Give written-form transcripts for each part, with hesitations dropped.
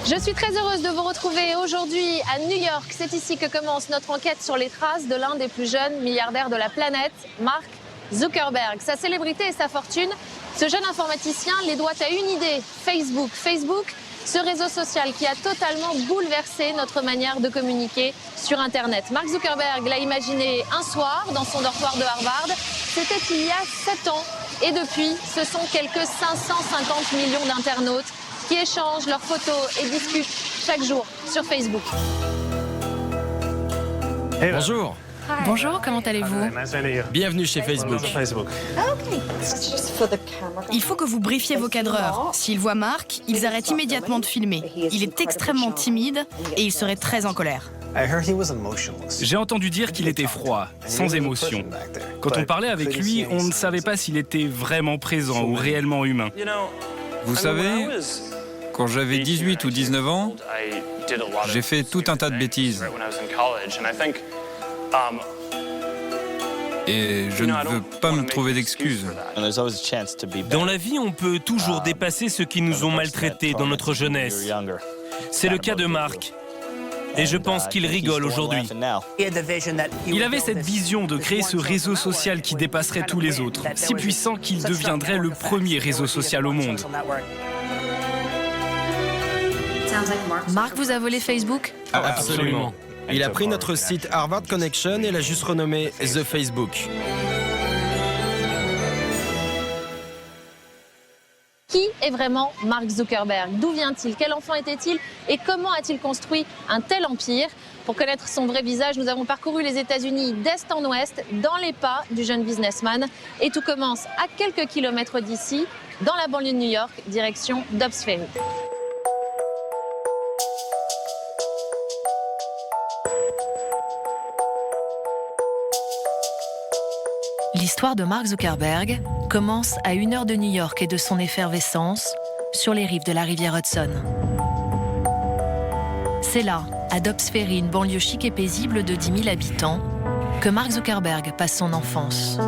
Je suis très heureuse de vous retrouver aujourd'hui à New York. C'est ici que commence notre enquête sur les traces de l'un des plus jeunes milliardaires de la planète, Mark Zuckerberg. Sa célébrité et sa fortune, ce jeune informaticien les doit à une idée, Facebook. Facebook, ce réseau social qui a totalement bouleversé notre manière de communiquer sur Internet. Mark Zuckerberg l'a imaginé un soir dans son dortoir de Harvard. C'était il y a 7 ans. Et depuis, ce sont quelques 550 millions d'internautes qui échangent leurs photos et discutent chaque jour sur Facebook. Bonjour. Bonjour, comment allez-vous? Bienvenue chez Facebook. Il faut que vous briefiez vos cadreurs. S'ils voient Mark, ils arrêtent immédiatement de filmer. Il est extrêmement timide et il serait très en colère. J'ai entendu dire qu'il était froid, sans émotion. Quand on parlait avec lui, on ne savait pas s'il était vraiment présent ou réellement humain. Vous savez, quand j'avais 18 ou 19 ans, j'ai fait tout un tas de bêtises. Et je ne veux pas me trouver d'excuses. Dans la vie, on peut toujours dépasser ceux qui nous ont maltraités dans notre jeunesse. C'est le cas de Mark. Et je pense qu'il rigole aujourd'hui. Il avait cette vision de créer ce réseau social qui dépasserait tous les autres, si puissant qu'il deviendrait le premier réseau social au monde. Mark vous a volé Facebook? Absolument. Il a pris notre site Harvard Connection et l'a juste renommé The Facebook. Qui est vraiment Mark Zuckerberg? D'où vient-il? Quel enfant était-il? Et comment a-t-il construit un tel empire? Pour connaître son vrai visage, nous avons parcouru les États-Unis d'est en ouest, dans les pas du jeune businessman. Et tout commence à quelques kilomètres d'ici, dans la banlieue de New York, direction Dobbs Ferry. L'histoire de Mark Zuckerberg commence à 1 heure de New York et de son effervescence sur les rives de la rivière Hudson. C'est là, à Dobbs Ferry, une banlieue chic et paisible de 10 000 habitants, que Mark Zuckerberg passe son enfance.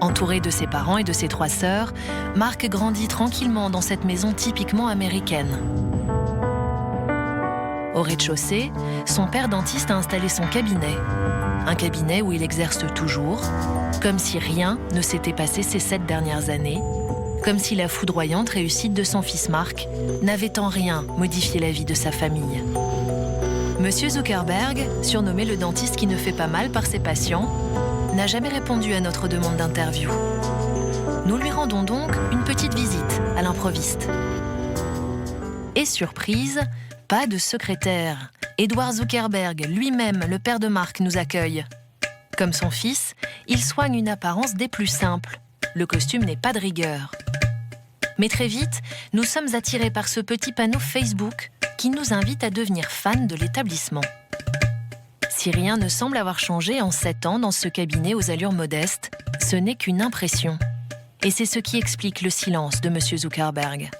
Entouré de ses parents et de ses 3 sœurs, Mark grandit tranquillement dans cette maison typiquement américaine. Au rez-de-chaussée, son père dentiste a installé son cabinet. Un cabinet où il exerce toujours, comme si rien ne s'était passé ces 7 dernières années, comme si la foudroyante réussite de son fils Mark n'avait en rien modifié la vie de sa famille. Monsieur Zuckerberg, surnommé le dentiste qui ne fait pas mal par ses patients, n'a jamais répondu à notre demande d'interview. Nous lui rendons donc une petite visite à l'improviste. Et surprise, pas de secrétaire. Edward Zuckerberg, lui-même, le père de Mark, nous accueille. Comme son fils, il soigne une apparence des plus simples. Le costume n'est pas de rigueur. Mais très vite, nous sommes attirés par ce petit panneau Facebook qui nous invite à devenir fans de l'établissement. Si rien ne semble avoir changé en 7 ans dans ce cabinet aux allures modestes, ce n'est qu'une impression. Et c'est ce qui explique le silence de Monsieur Zuckerberg.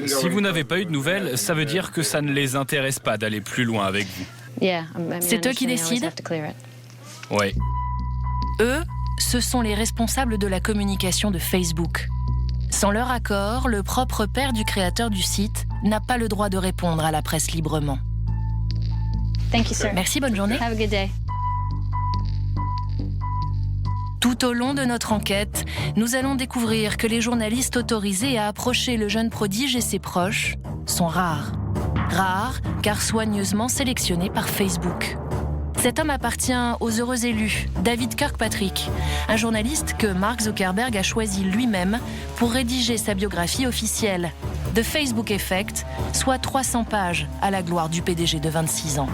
Si vous n'avez pas eu de nouvelles, ça veut dire que ça ne les intéresse pas d'aller plus loin avec vous. C'est eux qui décident? Oui. Eux, ce sont les responsables de la communication de Facebook. Sans leur accord, le propre père du créateur du site n'a pas le droit de répondre à la presse librement. Merci, bonne journée. Have a good day. Tout au long de notre enquête, nous allons découvrir que les journalistes autorisés à approcher le jeune prodige et ses proches sont rares. Rares car soigneusement sélectionnés par Facebook. Cet homme appartient aux heureux élus, David Kirkpatrick, un journaliste que Mark Zuckerberg a choisi lui-même pour rédiger sa biographie officielle, The Facebook Effect, soit 300 pages à la gloire du PDG de 26 ans.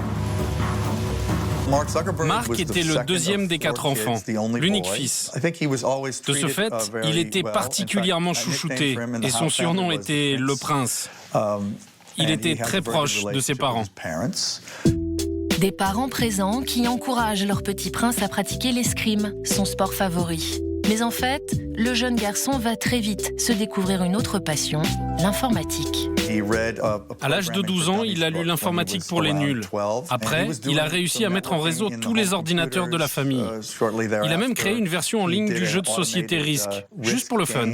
Mark était le deuxième des 4 enfants, l'unique fils. De ce fait, il était particulièrement chouchouté et son surnom était le prince. Il était très proche de ses parents. Des parents présents qui encouragent leur petit prince à pratiquer l'escrime, son sport favori. Mais en fait, le jeune garçon va très vite se découvrir une autre passion, l'informatique. À l'âge de 12 ans, il a lu l'informatique pour les nuls. Après, il a réussi à mettre en réseau tous les ordinateurs de la famille. Il a même créé une version en ligne du jeu de société Risk, juste pour le fun.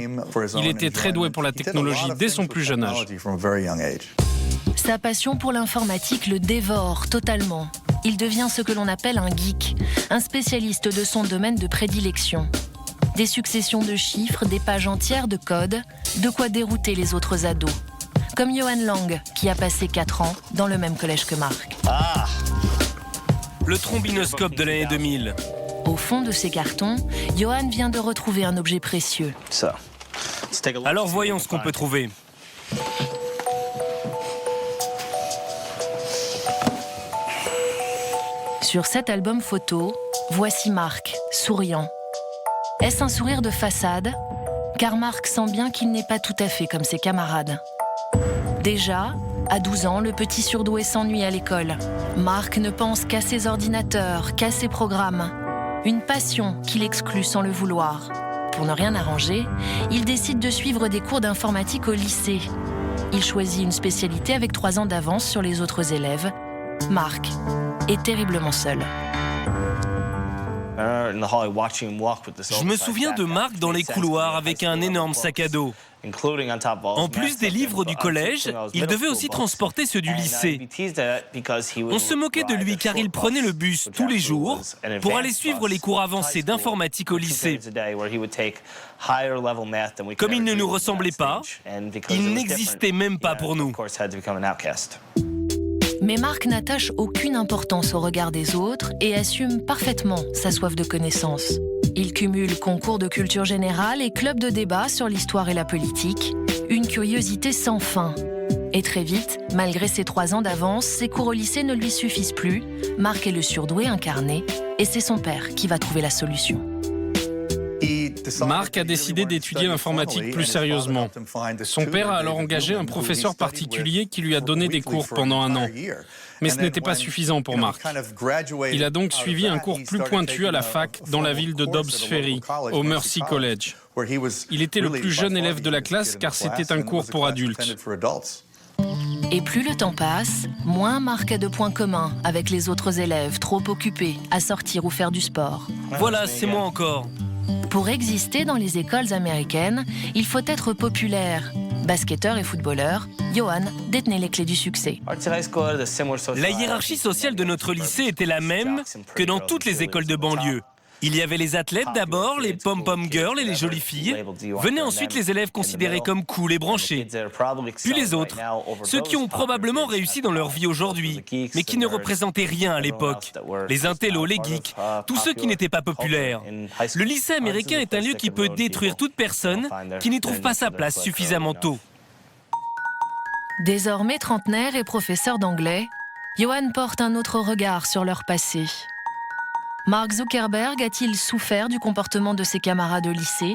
Il était très doué pour la technologie dès son plus jeune âge. Sa passion pour l'informatique le dévore totalement. Il devient ce que l'on appelle un geek, un spécialiste de son domaine de prédilection. Des successions de chiffres, des pages entières de code, de quoi dérouter les autres ados. Comme Johan Lang, qui a passé 4 ans dans le même collège que Mark. Ah, le trombinoscope de l'année 2000. Au fond de ces cartons, Johan vient de retrouver un objet précieux. Alors voyons ce qu'on peut trouver. Sur cet album photo, voici Mark, souriant. Est-ce un sourire de façade? Car Mark sent bien qu'il n'est pas tout à fait comme ses camarades. Déjà, à 12 ans, le petit surdoué s'ennuie à l'école. Mark ne pense qu'à ses ordinateurs, qu'à ses programmes. Une passion qu'il exclut sans le vouloir. Pour ne rien arranger, il décide de suivre des cours d'informatique au lycée. Il choisit une spécialité avec 3 ans d'avance sur les autres élèves. Mark est terriblement seul. Je me souviens de Mark dans les couloirs avec un énorme sac à dos. En plus des livres du collège, il devait aussi transporter ceux du lycée. On se moquait de lui car il prenait le bus tous les jours pour aller suivre les cours avancés d'informatique au lycée. Comme il ne nous ressemblait pas, il n'existait même pas pour nous. Mais Mark n'attache aucune importance au regard des autres et assume parfaitement sa soif de connaissance. Il cumule concours de culture générale et club de débat sur l'histoire et la politique, une curiosité sans fin. Et très vite, malgré ses 3 ans d'avance, ses cours au lycée ne lui suffisent plus. Mark est le surdoué incarné et c'est son père qui va trouver la solution. Mark a décidé d'étudier l'informatique plus sérieusement. Son père a alors engagé un professeur particulier qui lui a donné des cours pendant 1 an. Mais ce n'était pas suffisant pour Mark. Il a donc suivi un cours plus pointu à la fac dans la ville de Dobbs Ferry, au Mercy College. Il était le plus jeune élève de la classe car c'était un cours pour adultes. Et plus le temps passe, moins Mark a de points communs avec les autres élèves trop occupés à sortir ou faire du sport. Voilà, c'est moi encore. Pour exister dans les écoles américaines, il faut être populaire. Basketteur et footballeur, Johan détenait les clés du succès. La hiérarchie sociale de notre lycée était la même que dans toutes les écoles de banlieue. Il y avait les athlètes d'abord, les pom-pom girls et les jolies filles. Venaient ensuite les élèves considérés comme cool et branchés. Puis les autres, ceux qui ont probablement réussi dans leur vie aujourd'hui, mais qui ne représentaient rien à l'époque. Les intellos, les geeks, tous ceux qui n'étaient pas populaires. Le lycée américain est un lieu qui peut détruire toute personne qui n'y trouve pas sa place suffisamment tôt. Désormais trentenaire et professeur d'anglais, Johan porte un autre regard sur leur passé. Mark Zuckerberg a-t-il souffert du comportement de ses camarades au lycée?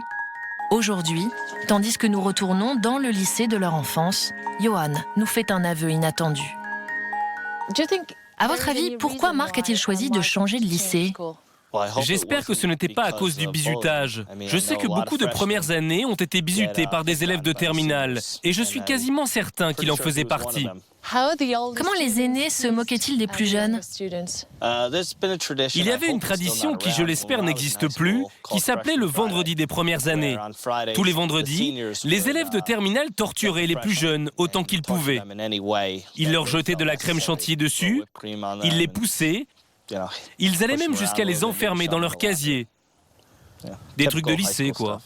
Aujourd'hui, tandis que nous retournons dans le lycée de leur enfance, Johan nous fait un aveu inattendu. À votre avis, pourquoi Mark a-t-il choisi de changer de lycée? J'espère que ce n'était pas à cause du bizutage. Je sais que beaucoup de premières années ont été bizutées par des élèves de terminale, et je suis quasiment certain qu'il en faisait partie. Comment les aînés se moquaient-ils des plus jeunes? Il y avait une tradition qui, je l'espère, n'existe plus, qui s'appelait le vendredi des premières années. Tous les vendredis, les élèves de terminale torturaient les plus jeunes autant qu'ils pouvaient. Ils leur jetaient de la crème chantilly dessus, ils les poussaient, ils allaient même jusqu'à les enfermer dans leur casier. Des trucs de lycée, quoi.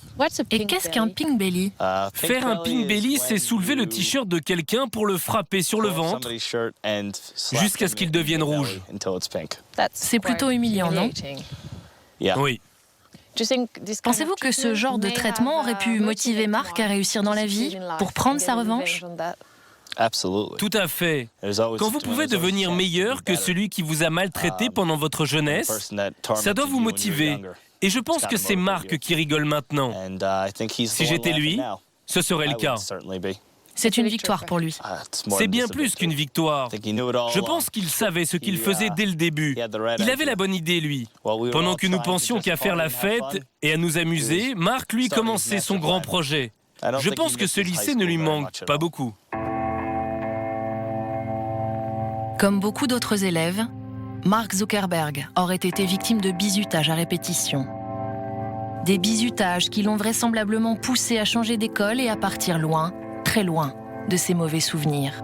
Et qu'est-ce qu'un pink belly? Faire un pink belly, c'est soulever le t-shirt de quelqu'un pour le frapper sur le ventre jusqu'à ce qu'il devienne rouge. C'est plutôt humiliant, non? Oui. Pensez-vous que ce genre de traitement aurait pu motiver Mark à réussir dans la vie, pour prendre sa revanche? Tout à fait. Quand vous pouvez devenir meilleur que celui qui vous a maltraité pendant votre jeunesse, ça doit vous motiver. Et je pense que c'est Mark qui rigole maintenant. Si j'étais lui, ce serait le cas. C'est une victoire pour lui. C'est bien plus qu'une victoire. Je pense qu'il savait ce qu'il faisait dès le début. Il avait la bonne idée, lui. Pendant que nous pensions qu'à faire la fête et à nous amuser, Mark, lui, commençait son grand projet. Je pense que ce lycée ne lui manque pas beaucoup. Comme beaucoup d'autres élèves, Mark Zuckerberg aurait été victime de bizutage à répétition. Des bizutages qui l'ont vraisemblablement poussé à changer d'école et à partir loin, très loin, de ses mauvais souvenirs.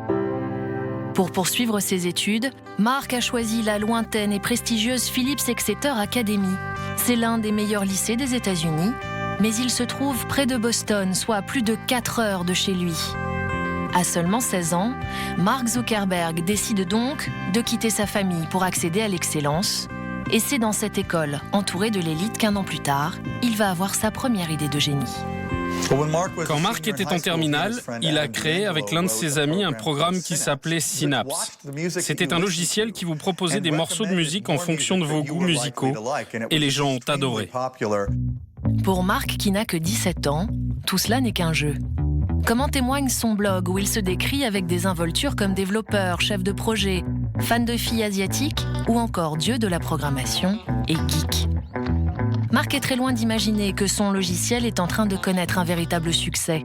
Pour poursuivre ses études, Mark a choisi la lointaine et prestigieuse Phillips Exeter Academy. C'est l'un des meilleurs lycées des États-Unis, mais il se trouve près de Boston, soit à plus de 4 heures de chez lui. À seulement 16 ans, Mark Zuckerberg décide donc de quitter sa famille pour accéder à l'excellence. Et c'est dans cette école, entouré de l'élite, qu'un an plus tard, il va avoir sa première idée de génie. Quand Mark était en terminale, il a créé avec l'un de ses amis un programme qui s'appelait Synapse. C'était un logiciel qui vous proposait des morceaux de musique en fonction de vos goûts musicaux, et les gens ont adoré. Pour Mark, qui n'a que 17 ans, tout cela n'est qu'un jeu. Comme en témoigne son blog où il se décrit avec des involtures comme développeur, chef de projet, fan de filles asiatiques ou encore dieu de la programmation et geek. Mark est très loin d'imaginer que son logiciel est en train de connaître un véritable succès.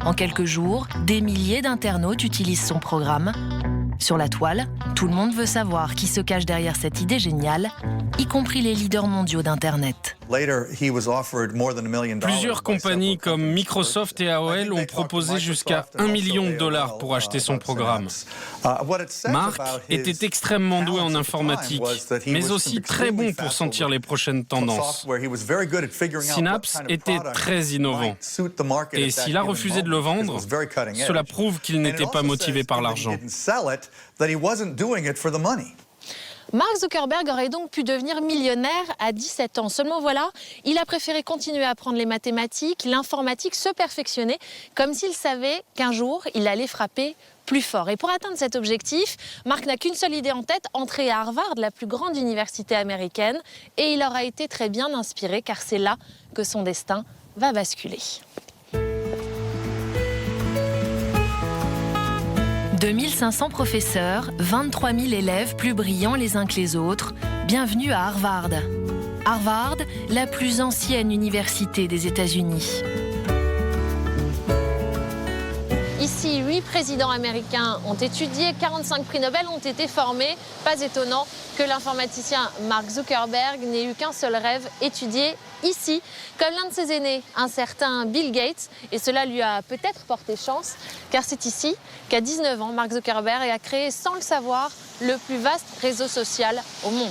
En quelques jours, des milliers d'internautes utilisent son programme. Sur la toile, tout le monde veut savoir qui se cache derrière cette idée géniale, y compris les leaders mondiaux d'Internet. Plusieurs compagnies comme Microsoft et AOL ont proposé jusqu'à $1 million pour acheter son programme. Mark était extrêmement doué en informatique, mais aussi très bon pour sentir les prochaines tendances. Synapse était très innovant. Et s'il a refusé de le vendre, cela prouve qu'il n'était pas motivé par l'argent. Mark Zuckerberg aurait donc pu devenir millionnaire à 17 ans. Seulement voilà, il a préféré continuer à apprendre les mathématiques, l'informatique, se perfectionner, comme s'il savait qu'un jour, il allait frapper plus fort. Et pour atteindre cet objectif, Mark n'a qu'une seule idée en tête, entrer à Harvard, la plus grande université américaine. Et il aura été très bien inspiré, car c'est là que son destin va basculer. 2500 professeurs, 23 000 élèves plus brillants les uns que les autres. Bienvenue à Harvard. Harvard, la plus ancienne université des États-Unis. Ici, 8 présidents américains ont étudié, 45 prix Nobel ont été formés. Pas étonnant que l'informaticien Mark Zuckerberg n'ait eu qu'un seul rêve, étudier ici, comme l'un de ses aînés, un certain Bill Gates. Et cela lui a peut-être porté chance, car c'est ici qu'à 19 ans, Mark Zuckerberg a créé, sans le savoir, le plus vaste réseau social au monde.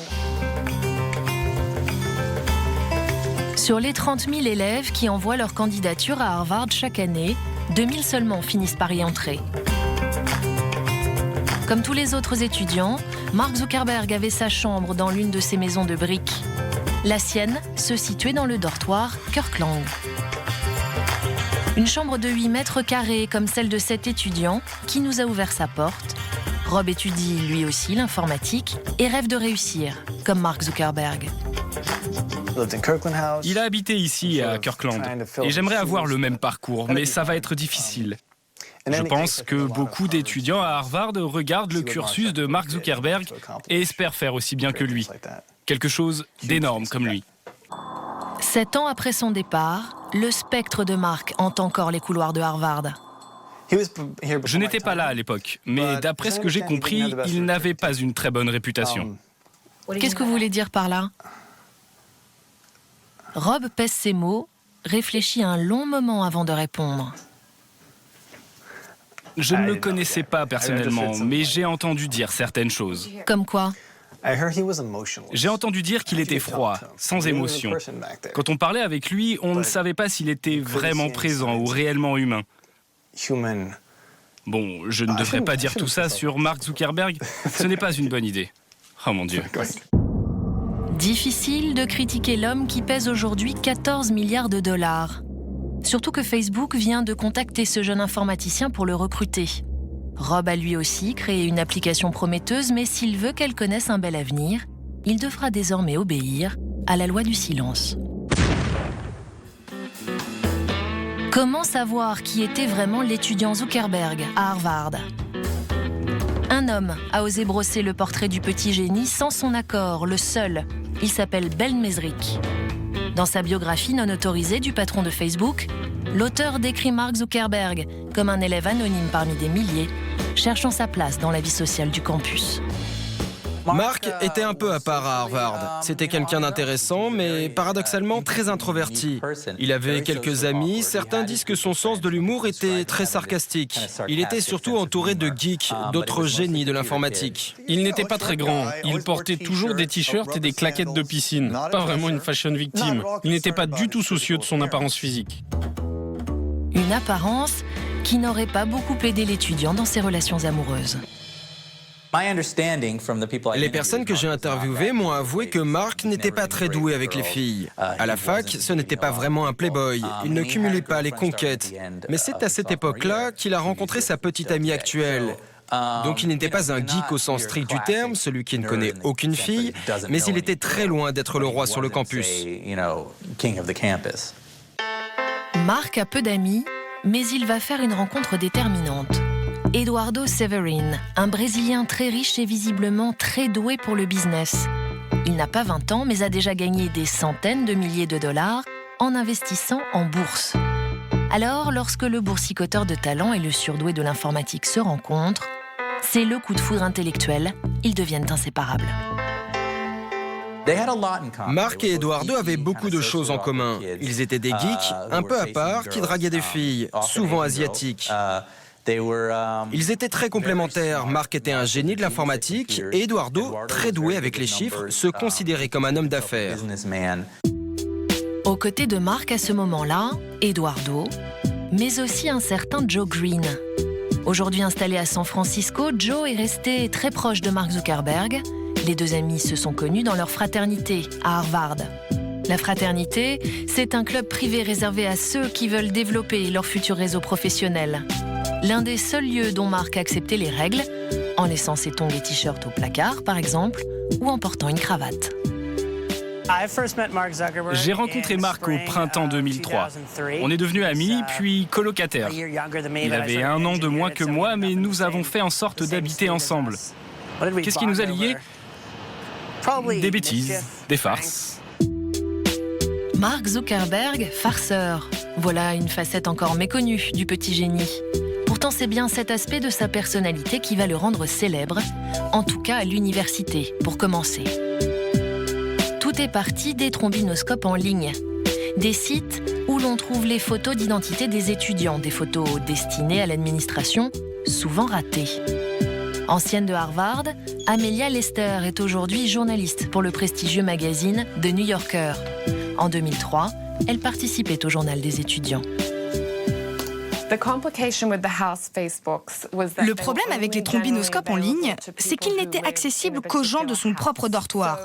Sur les 30 000 élèves qui envoient leur candidature à Harvard chaque année, 2000 seulement finissent par y entrer. Comme tous les autres étudiants, Mark Zuckerberg avait sa chambre dans l'une de ses maisons de briques. La sienne se situait dans le dortoir Kirkland. Une chambre de 8 mètres carrés comme celle de cet étudiant qui nous a ouvert sa porte. Rob étudie lui aussi l'informatique et rêve de réussir, comme Mark Zuckerberg. Il a habité ici, à Kirkland, et j'aimerais avoir le même parcours, mais ça va être difficile. Je pense que beaucoup d'étudiants à Harvard regardent le cursus de Mark Zuckerberg et espèrent faire aussi bien que lui. Quelque chose d'énorme comme lui. 7 ans après son départ, le spectre de Mark hante encore les couloirs de Harvard. Je n'étais pas là à l'époque, mais d'après ce que j'ai compris, il n'avait pas une très bonne réputation. Qu'est-ce que vous voulez dire par là ? Rob pèse ses mots, réfléchit un long moment avant de répondre. Je ne le connaissais pas personnellement, mais j'ai entendu dire certaines choses. Comme quoi ? J'ai entendu dire qu'il était froid, sans émotion. Quand on parlait avec lui, on ne savait pas s'il était vraiment présent ou réellement humain. Bon, je ne devrais pas dire tout ça sur Mark Zuckerberg, ce n'est pas une bonne idée. Oh mon Dieu. Difficile de critiquer l'homme qui pèse aujourd'hui 14 milliards de dollars. Surtout que Facebook vient de contacter ce jeune informaticien pour le recruter. Rob a lui aussi créé une application prometteuse, mais s'il veut qu'elle connaisse un bel avenir, il devra désormais obéir à la loi du silence. Comment savoir qui était vraiment l'étudiant Zuckerberg à Harvard ? Un homme a osé brosser le portrait du petit génie sans son accord, le seul. Il s'appelle Ben Mezrich. Dans sa biographie non autorisée du patron de Facebook, l'auteur décrit Mark Zuckerberg comme un élève anonyme parmi des milliers, cherchant sa place dans la vie sociale du campus. Mark était un peu à part à Harvard. C'était quelqu'un d'intéressant, mais paradoxalement très introverti. Il avait quelques amis, certains disent que son sens de l'humour était très sarcastique. Il était surtout entouré de geeks, d'autres génies de l'informatique. Il n'était pas très grand, il portait toujours des t-shirts et des claquettes de piscine. Pas vraiment une fashion victime. Il n'était pas du tout soucieux de son apparence physique. Une apparence qui n'aurait pas beaucoup aidé l'étudiant dans ses relations amoureuses. Les personnes que j'ai interviewées m'ont avoué que Mark n'était pas très doué avec les filles. À la fac, ce n'était pas vraiment un playboy. Il ne cumulait pas les conquêtes. Mais c'est à cette époque-là qu'il a rencontré sa petite amie actuelle. Donc il n'était pas un geek au sens strict du terme, celui qui ne connaît aucune fille, mais il était très loin d'être le roi sur le campus. Mark a peu d'amis, mais il va faire une rencontre déterminante. Eduardo Severin, un Brésilien très riche et visiblement très doué pour le business. Il n'a pas 20 ans, mais a déjà gagné des centaines de milliers de dollars en investissant en bourse. Alors, lorsque le boursicoteur de talent et le surdoué de l'informatique se rencontrent, c'est le coup de foudre intellectuel, ils deviennent inséparables. Mark et Eduardo avaient beaucoup de choses en commun. Ils étaient des geeks, un peu à part, qui draguaient des filles, souvent asiatiques. Ils étaient très complémentaires. Mark était un génie de l'informatique et Eduardo, très doué avec les chiffres, se considérait comme un homme d'affaires. Aux côtés de Mark à ce moment-là, Eduardo, mais aussi un certain Joe Green. Aujourd'hui installé à San Francisco, Joe est resté très proche de Mark Zuckerberg. Les deux amis se sont connus dans leur fraternité à Harvard. La fraternité, c'est un club privé réservé à ceux qui veulent développer leur futur réseau professionnel. L'un des seuls lieux dont Mark a accepté les règles, en laissant ses tongs et t-shirts au placard, par exemple, ou en portant une cravate. J'ai rencontré Mark au printemps 2003. On est devenus amis, puis colocataires. Il avait 1 an de moins que moi, mais nous avons fait en sorte d'habiter ensemble. Qu'est-ce qui nous a liés ? Des bêtises, des farces. Mark Zuckerberg, farceur. Voilà une facette encore méconnue du petit génie. Pourtant, c'est bien cet aspect de sa personnalité qui va le rendre célèbre, en tout cas à l'université, pour commencer. Tout est parti des trombinoscopes en ligne, des sites où l'on trouve les photos d'identité des étudiants, des photos destinées à l'administration, souvent ratées. Ancienne de Harvard, Amelia Lester est aujourd'hui journaliste pour le prestigieux magazine The New Yorker. En 2003, elle participait au journal des étudiants. Le problème avec les trombinoscopes en ligne, c'est qu'ils n'étaient accessibles qu'aux gens de son propre dortoir.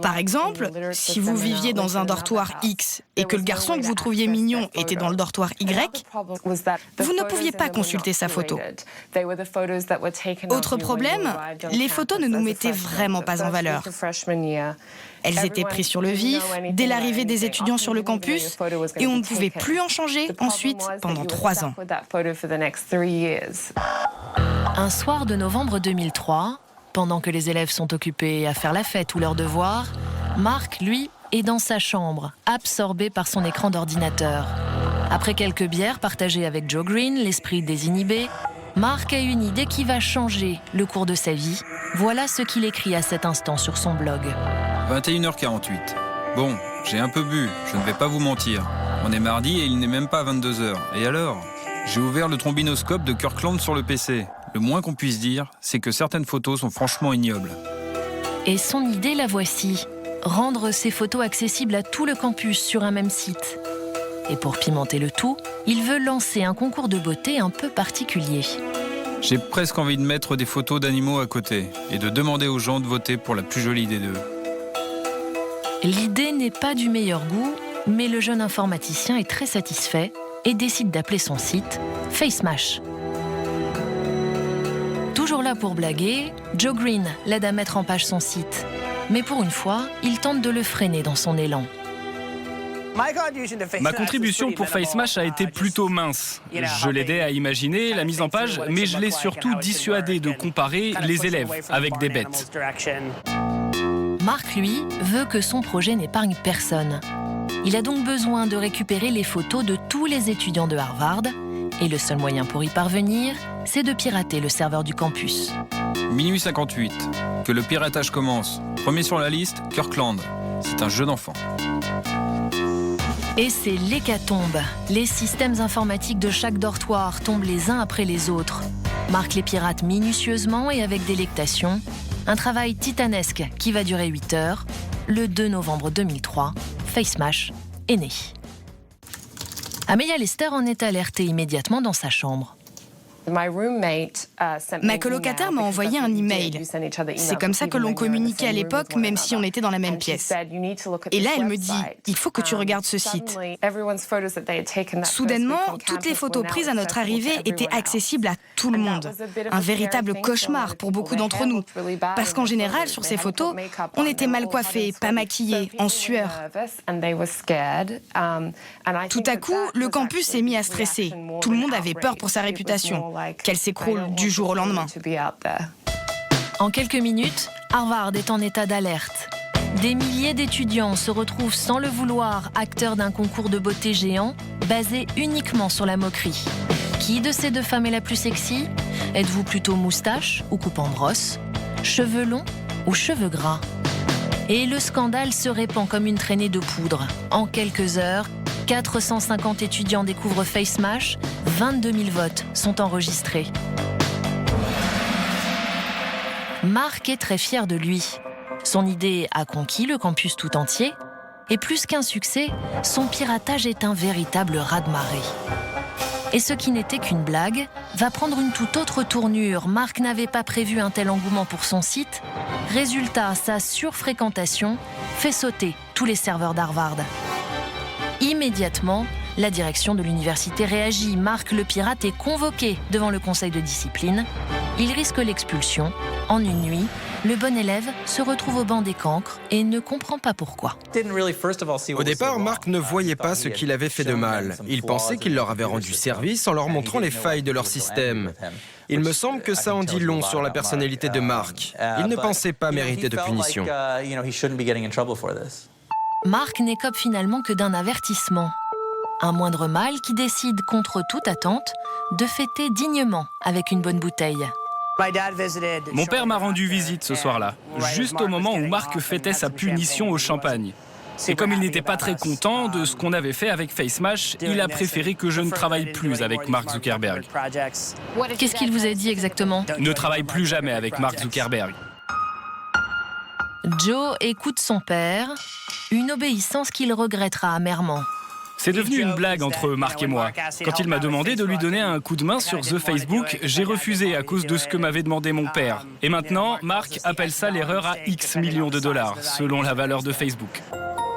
Par exemple, si vous viviez dans un dortoir X et que le garçon que vous trouviez mignon était dans le dortoir Y, vous ne pouviez pas consulter sa photo. Autre problème, les photos ne nous mettaient vraiment pas en valeur. Elles étaient prises sur le vif, dès l'arrivée des étudiants sur le campus, et on ne pouvait plus en changer ensuite pendant 3 ans. Un soir de novembre 2003, pendant que les élèves sont occupés à faire la fête ou leurs devoirs, Mark, lui, est dans sa chambre, absorbé par son écran d'ordinateur. Après quelques bières partagées avec Joe Green, l'esprit désinhibé, Mark a une idée qui va changer le cours de sa vie. Voilà ce qu'il écrit à cet instant sur son blog. 21h48. Bon, j'ai un peu bu, je ne vais pas vous mentir. On est mardi et il n'est même pas 22h. Et alors ? J'ai ouvert le trombinoscope de Kirkland sur le PC. Le moins qu'on puisse dire, c'est que certaines photos sont franchement ignobles. Et son idée, la voici. Rendre ces photos accessibles à tout le campus sur un même site. Et pour pimenter le tout, il veut lancer un concours de beauté un peu particulier. J'ai presque envie de mettre des photos d'animaux à côté et de demander aux gens de voter pour la plus jolie des deux. L'idée n'est pas du meilleur goût, mais le jeune informaticien est très satisfait et décide d'appeler son site FaceMash. Toujours là pour blaguer, Joe Green l'aide à mettre en page son site. Mais pour une fois, il tente de le freiner dans son élan. Ma contribution pour FaceMash a été plutôt mince. Je l'aidais à imaginer la mise en page, mais je l'ai surtout dissuadé de comparer les élèves avec des bêtes. Mark, lui, veut que son projet n'épargne personne. Il a donc besoin de récupérer les photos de tous les étudiants de Harvard, et le seul moyen pour y parvenir, c'est de pirater le serveur du campus. Minuit 58, que le piratage commence. Premier sur la liste, Kirkland. C'est un jeu d'enfant. Et c'est l'hécatombe. Les systèmes informatiques de chaque dortoir tombent les uns après les autres. Mark les pirate minutieusement et avec délectation. Un travail titanesque qui va durer 8 heures. Le 2 novembre 2003, FaceMash est né. Amelia Lester en est alertée immédiatement dans sa chambre. Ma colocataire m'a envoyé un email. C'est comme ça que l'on communiquait à l'époque, même si on était dans la même pièce. Et là, elle me dit, il faut que tu regardes ce site. Soudainement, toutes les photos prises à notre arrivée étaient accessibles à tout le monde. Un véritable cauchemar pour beaucoup d'entre nous. Parce qu'en général, sur ces photos, on était mal coiffés, pas maquillés, en sueur. Tout à coup, le campus s'est mis à stresser. Tout le monde avait peur pour sa réputation. Qu'elle s'écroule du jour au lendemain. En quelques minutes, Harvard est en état d'alerte. Des milliers d'étudiants se retrouvent sans le vouloir acteurs d'un concours de beauté géant basé uniquement sur la moquerie. Qui de ces deux femmes est la plus sexy? Êtes-vous plutôt moustache ou coupe en brosse? Cheveux longs ou cheveux gras? Et le scandale se répand comme une traînée de poudre. En quelques heures, 450 étudiants découvrent FaceMash, 22 000 votes sont enregistrés. Mark est très fier de lui. Son idée a conquis le campus tout entier. Et plus qu'un succès, son piratage est un véritable raz-de-marée. Et ce qui n'était qu'une blague va prendre une toute autre tournure. Mark n'avait pas prévu un tel engouement pour son site. Résultat, sa surfréquentation fait sauter tous les serveurs d'Harvard. Immédiatement, la direction de l'université réagit. Mark le pirate est convoqué devant le conseil de discipline. Il risque l'expulsion. En une nuit, le bon élève se retrouve au banc des cancres et ne comprend pas pourquoi. Au départ, Mark ne voyait pas ce qu'il avait fait de mal. Il pensait qu'il leur avait rendu service en leur montrant les failles de leur système. Il me semble que ça en dit long sur la personnalité de Mark. Il ne pensait pas mériter de punition. Mark n'écope finalement que d'un avertissement. Un moindre mal qui décide, contre toute attente, de fêter dignement avec une bonne bouteille. Mon père m'a rendu visite ce soir-là, juste au moment où Mark fêtait sa punition au champagne. Et comme il n'était pas très content de ce qu'on avait fait avec FaceMash, il a préféré que je ne travaille plus avec Mark Zuckerberg. Qu'est-ce qu'il vous a dit exactement? Ne travaille plus jamais avec Mark Zuckerberg. Joe écoute son père, une obéissance qu'il regrettera amèrement. C'est devenu une blague entre Mark et moi. Quand il m'a demandé de lui donner un coup de main sur The Facebook, j'ai refusé à cause de ce que m'avait demandé mon père. Et maintenant, Mark appelle ça l'erreur à X millions de dollars, selon la valeur de Facebook.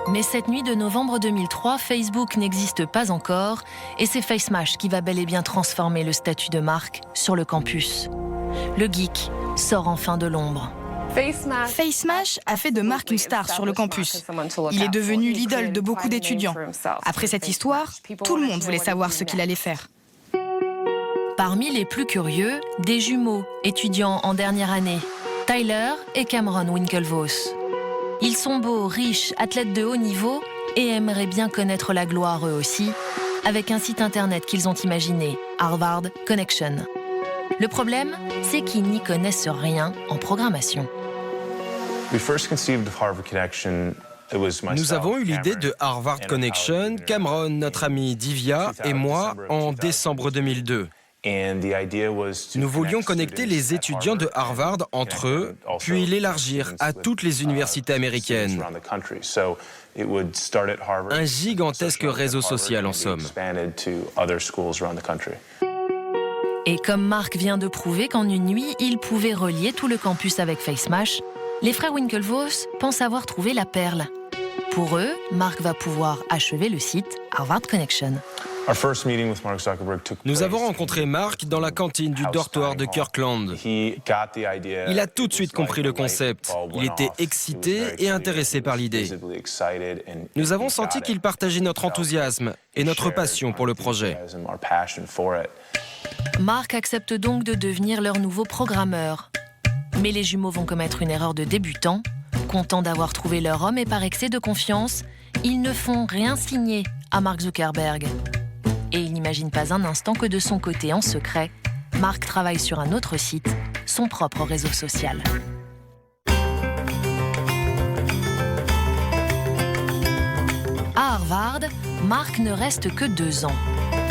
Mais cette nuit de novembre 2003, Facebook n'existe pas encore et c'est FaceMash qui va bel et bien transformer le statut de Mark sur le campus. Le geek sort enfin de l'ombre. FaceMash a fait de Mark une star sur le campus. Il est devenu l'idole de beaucoup d'étudiants. Après cette histoire, tout le monde voulait savoir ce qu'il allait faire. Parmi les plus curieux, des jumeaux étudiants en dernière année, Tyler et Cameron Winklevoss. Ils sont beaux, riches, athlètes de haut niveau et aimeraient bien connaître la gloire eux aussi, avec un site internet qu'ils ont imaginé, Harvard Connection. Le problème, c'est qu'ils n'y connaissent rien en programmation. Nous avons eu l'idée de Harvard Connection, Cameron, notre ami Divya et moi, en décembre 2002. Nous voulions connecter les étudiants de Harvard entre eux, puis l'élargir à toutes les universités américaines. Un gigantesque réseau social en somme. Et comme Mark vient de prouver qu'en une nuit, il pouvait relier tout le campus avec FaceMash, les frères Winklevoss pensent avoir trouvé la perle. Pour eux, Mark va pouvoir achever le site Harvard Connection. Nous avons rencontré Mark dans la cantine du dortoir de Kirkland. Il a tout de suite compris le concept. Il était excité et intéressé par l'idée. Nous avons senti qu'il partageait notre enthousiasme et notre passion pour le projet. Mark accepte donc de devenir leur nouveau programmeur. Mais les jumeaux vont commettre une erreur de débutant. Contents d'avoir trouvé leur homme et par excès de confiance, ils ne font rien signer à Mark Zuckerberg. Et il n'imagine pas un instant que de son côté, en secret, Mark travaille sur un autre site, son propre réseau social. À Harvard, Mark ne reste que 2 ans.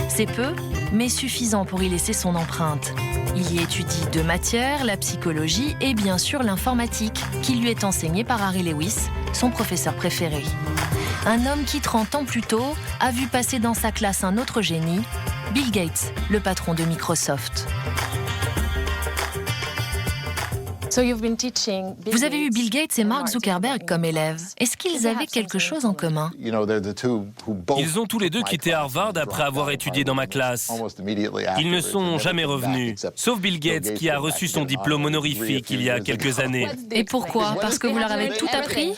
C'est peu, mais suffisant pour y laisser son empreinte. Il y étudie 2 matières, la psychologie et bien sûr l'informatique, qui lui est enseignée par Harry Lewis, son professeur préféré. Un homme qui, 30 ans plus tôt, a vu passer dans sa classe un autre génie, Bill Gates, le patron de Microsoft. Vous avez eu Bill Gates et Mark Zuckerberg comme élèves. Est-ce qu'ils avaient quelque chose en commun? Ils ont tous les deux quitté Harvard après avoir étudié dans ma classe. Ils ne sont jamais revenus, sauf Bill Gates qui a reçu son diplôme honorifique il y a quelques années. Et pourquoi? Parce que vous leur avez tout appris?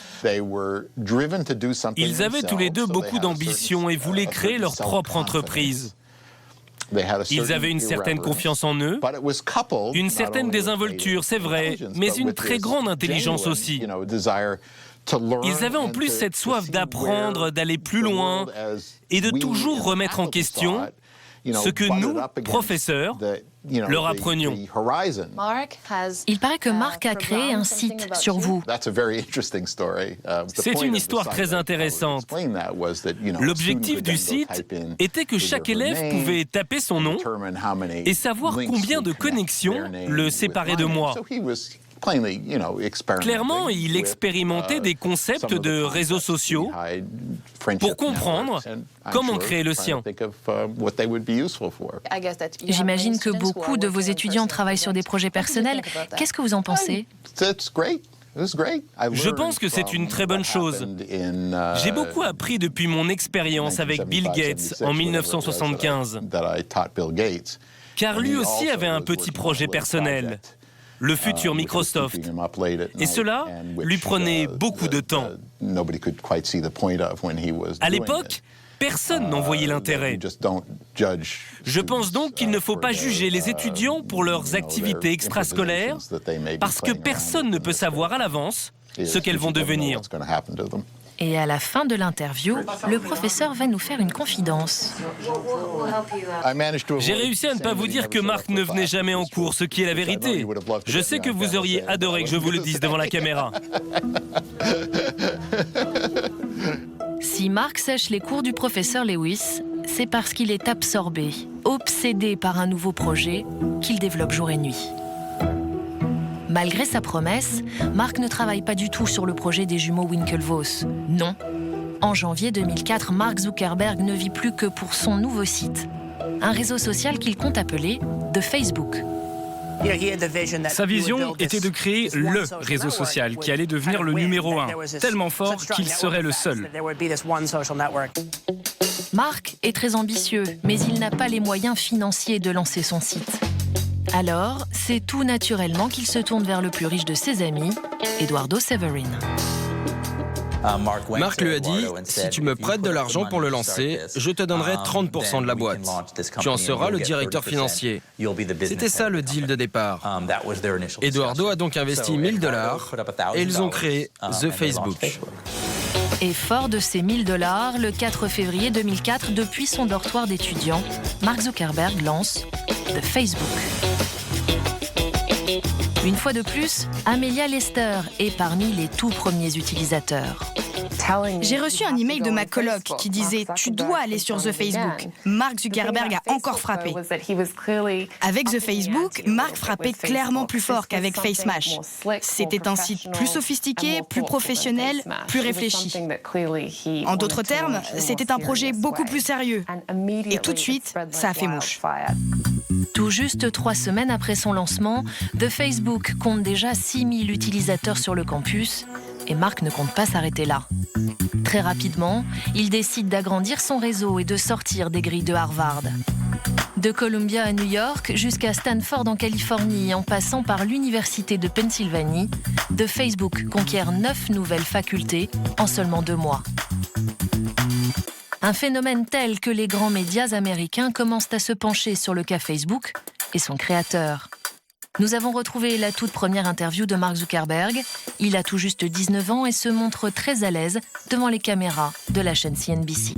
Ils avaient tous les deux beaucoup d'ambition et voulaient créer leur propre entreprise. Ils avaient une certaine confiance en eux, une certaine désinvolture, c'est vrai, mais une très grande intelligence aussi. Ils avaient en plus cette soif d'apprendre, d'aller plus loin et de toujours remettre en question ce que nous, professeurs, leur apprenions. Il paraît que Mark a créé un site sur vous. C'est une histoire très intéressante. L'objectif du site était que chaque élève pouvait taper son nom et savoir combien de connexions le séparaient de moi. Clairement, il expérimentait des concepts de réseaux sociaux pour comprendre comment créer le sien. J'imagine que beaucoup de vos étudiants travaillent sur des projets personnels. Qu'est-ce que vous en pensez? Je pense que c'est une très bonne chose. J'ai beaucoup appris depuis mon expérience avec Bill Gates en 1975, car lui aussi avait un petit projet personnel, le futur Microsoft. Et cela lui prenait beaucoup de temps. À l'époque, personne n'en voyait l'intérêt. Je pense donc qu'il ne faut pas juger les étudiants pour leurs activités extrascolaires, parce que personne ne peut savoir à l'avance ce qu'elles vont devenir. Et à la fin de l'interview, le professeur va nous faire une confidence. J'ai réussi à ne pas vous dire que Mark ne venait jamais en cours, ce qui est la vérité. Je sais que vous auriez adoré que je vous le dise devant la caméra. Si Mark sèche les cours du professeur Lewis, c'est parce qu'il est absorbé, obsédé par un nouveau projet qu'il développe jour et nuit. Malgré sa promesse, Mark ne travaille pas du tout sur le projet des jumeaux Winklevoss. Non. En janvier 2004, Mark Zuckerberg ne vit plus que pour son nouveau site, un réseau social qu'il compte appeler The Facebook. Sa vision était de créer le réseau social qui allait devenir le numéro 1, tellement fort qu'il serait le seul. Mark est très ambitieux, mais il n'a pas les moyens financiers de lancer son site. Alors, c'est tout naturellement qu'il se tourne vers le plus riche de ses amis, Eduardo Severin. Mark lui a dit, si tu me prêtes de l'argent pour le lancer, je te donnerai 30% de la boîte. Tu en seras le directeur financier. C'était ça le deal de départ. Eduardo a donc investi $1000 et ils ont créé The Facebook. Et fort de ces $1000, le 4 février 2004, depuis son dortoir d'étudiant, Mark Zuckerberg lance The Facebook. Une fois de plus, Amelia Lester est parmi les tout premiers utilisateurs. J'ai reçu un email de ma coloc qui disait « Tu dois aller sur The Facebook ». Mark Zuckerberg a encore frappé. Avec The Facebook, Mark frappait clairement plus fort qu'avec FaceMash. C'était un site plus sophistiqué, plus professionnel, plus réfléchi. En d'autres termes, c'était un projet beaucoup plus sérieux. Et tout de suite, ça a fait mouche. Tout juste 3 semaines après son lancement, The Facebook compte déjà 6000 utilisateurs sur le campus, Et Mark ne compte pas s'arrêter là. Très rapidement, il décide d'agrandir son réseau et de sortir des grilles de Harvard. De Columbia à New York jusqu'à Stanford en Californie, en passant par l'Université de Pennsylvanie, de Facebook conquiert 9 nouvelles facultés en seulement 2 mois. Un phénomène tel que les grands médias américains commencent à se pencher sur le cas Facebook et son créateur. Nous avons retrouvé la toute première interview de Mark Zuckerberg. Il a tout juste 19 ans et se montre très à l'aise devant les caméras de la chaîne CNBC.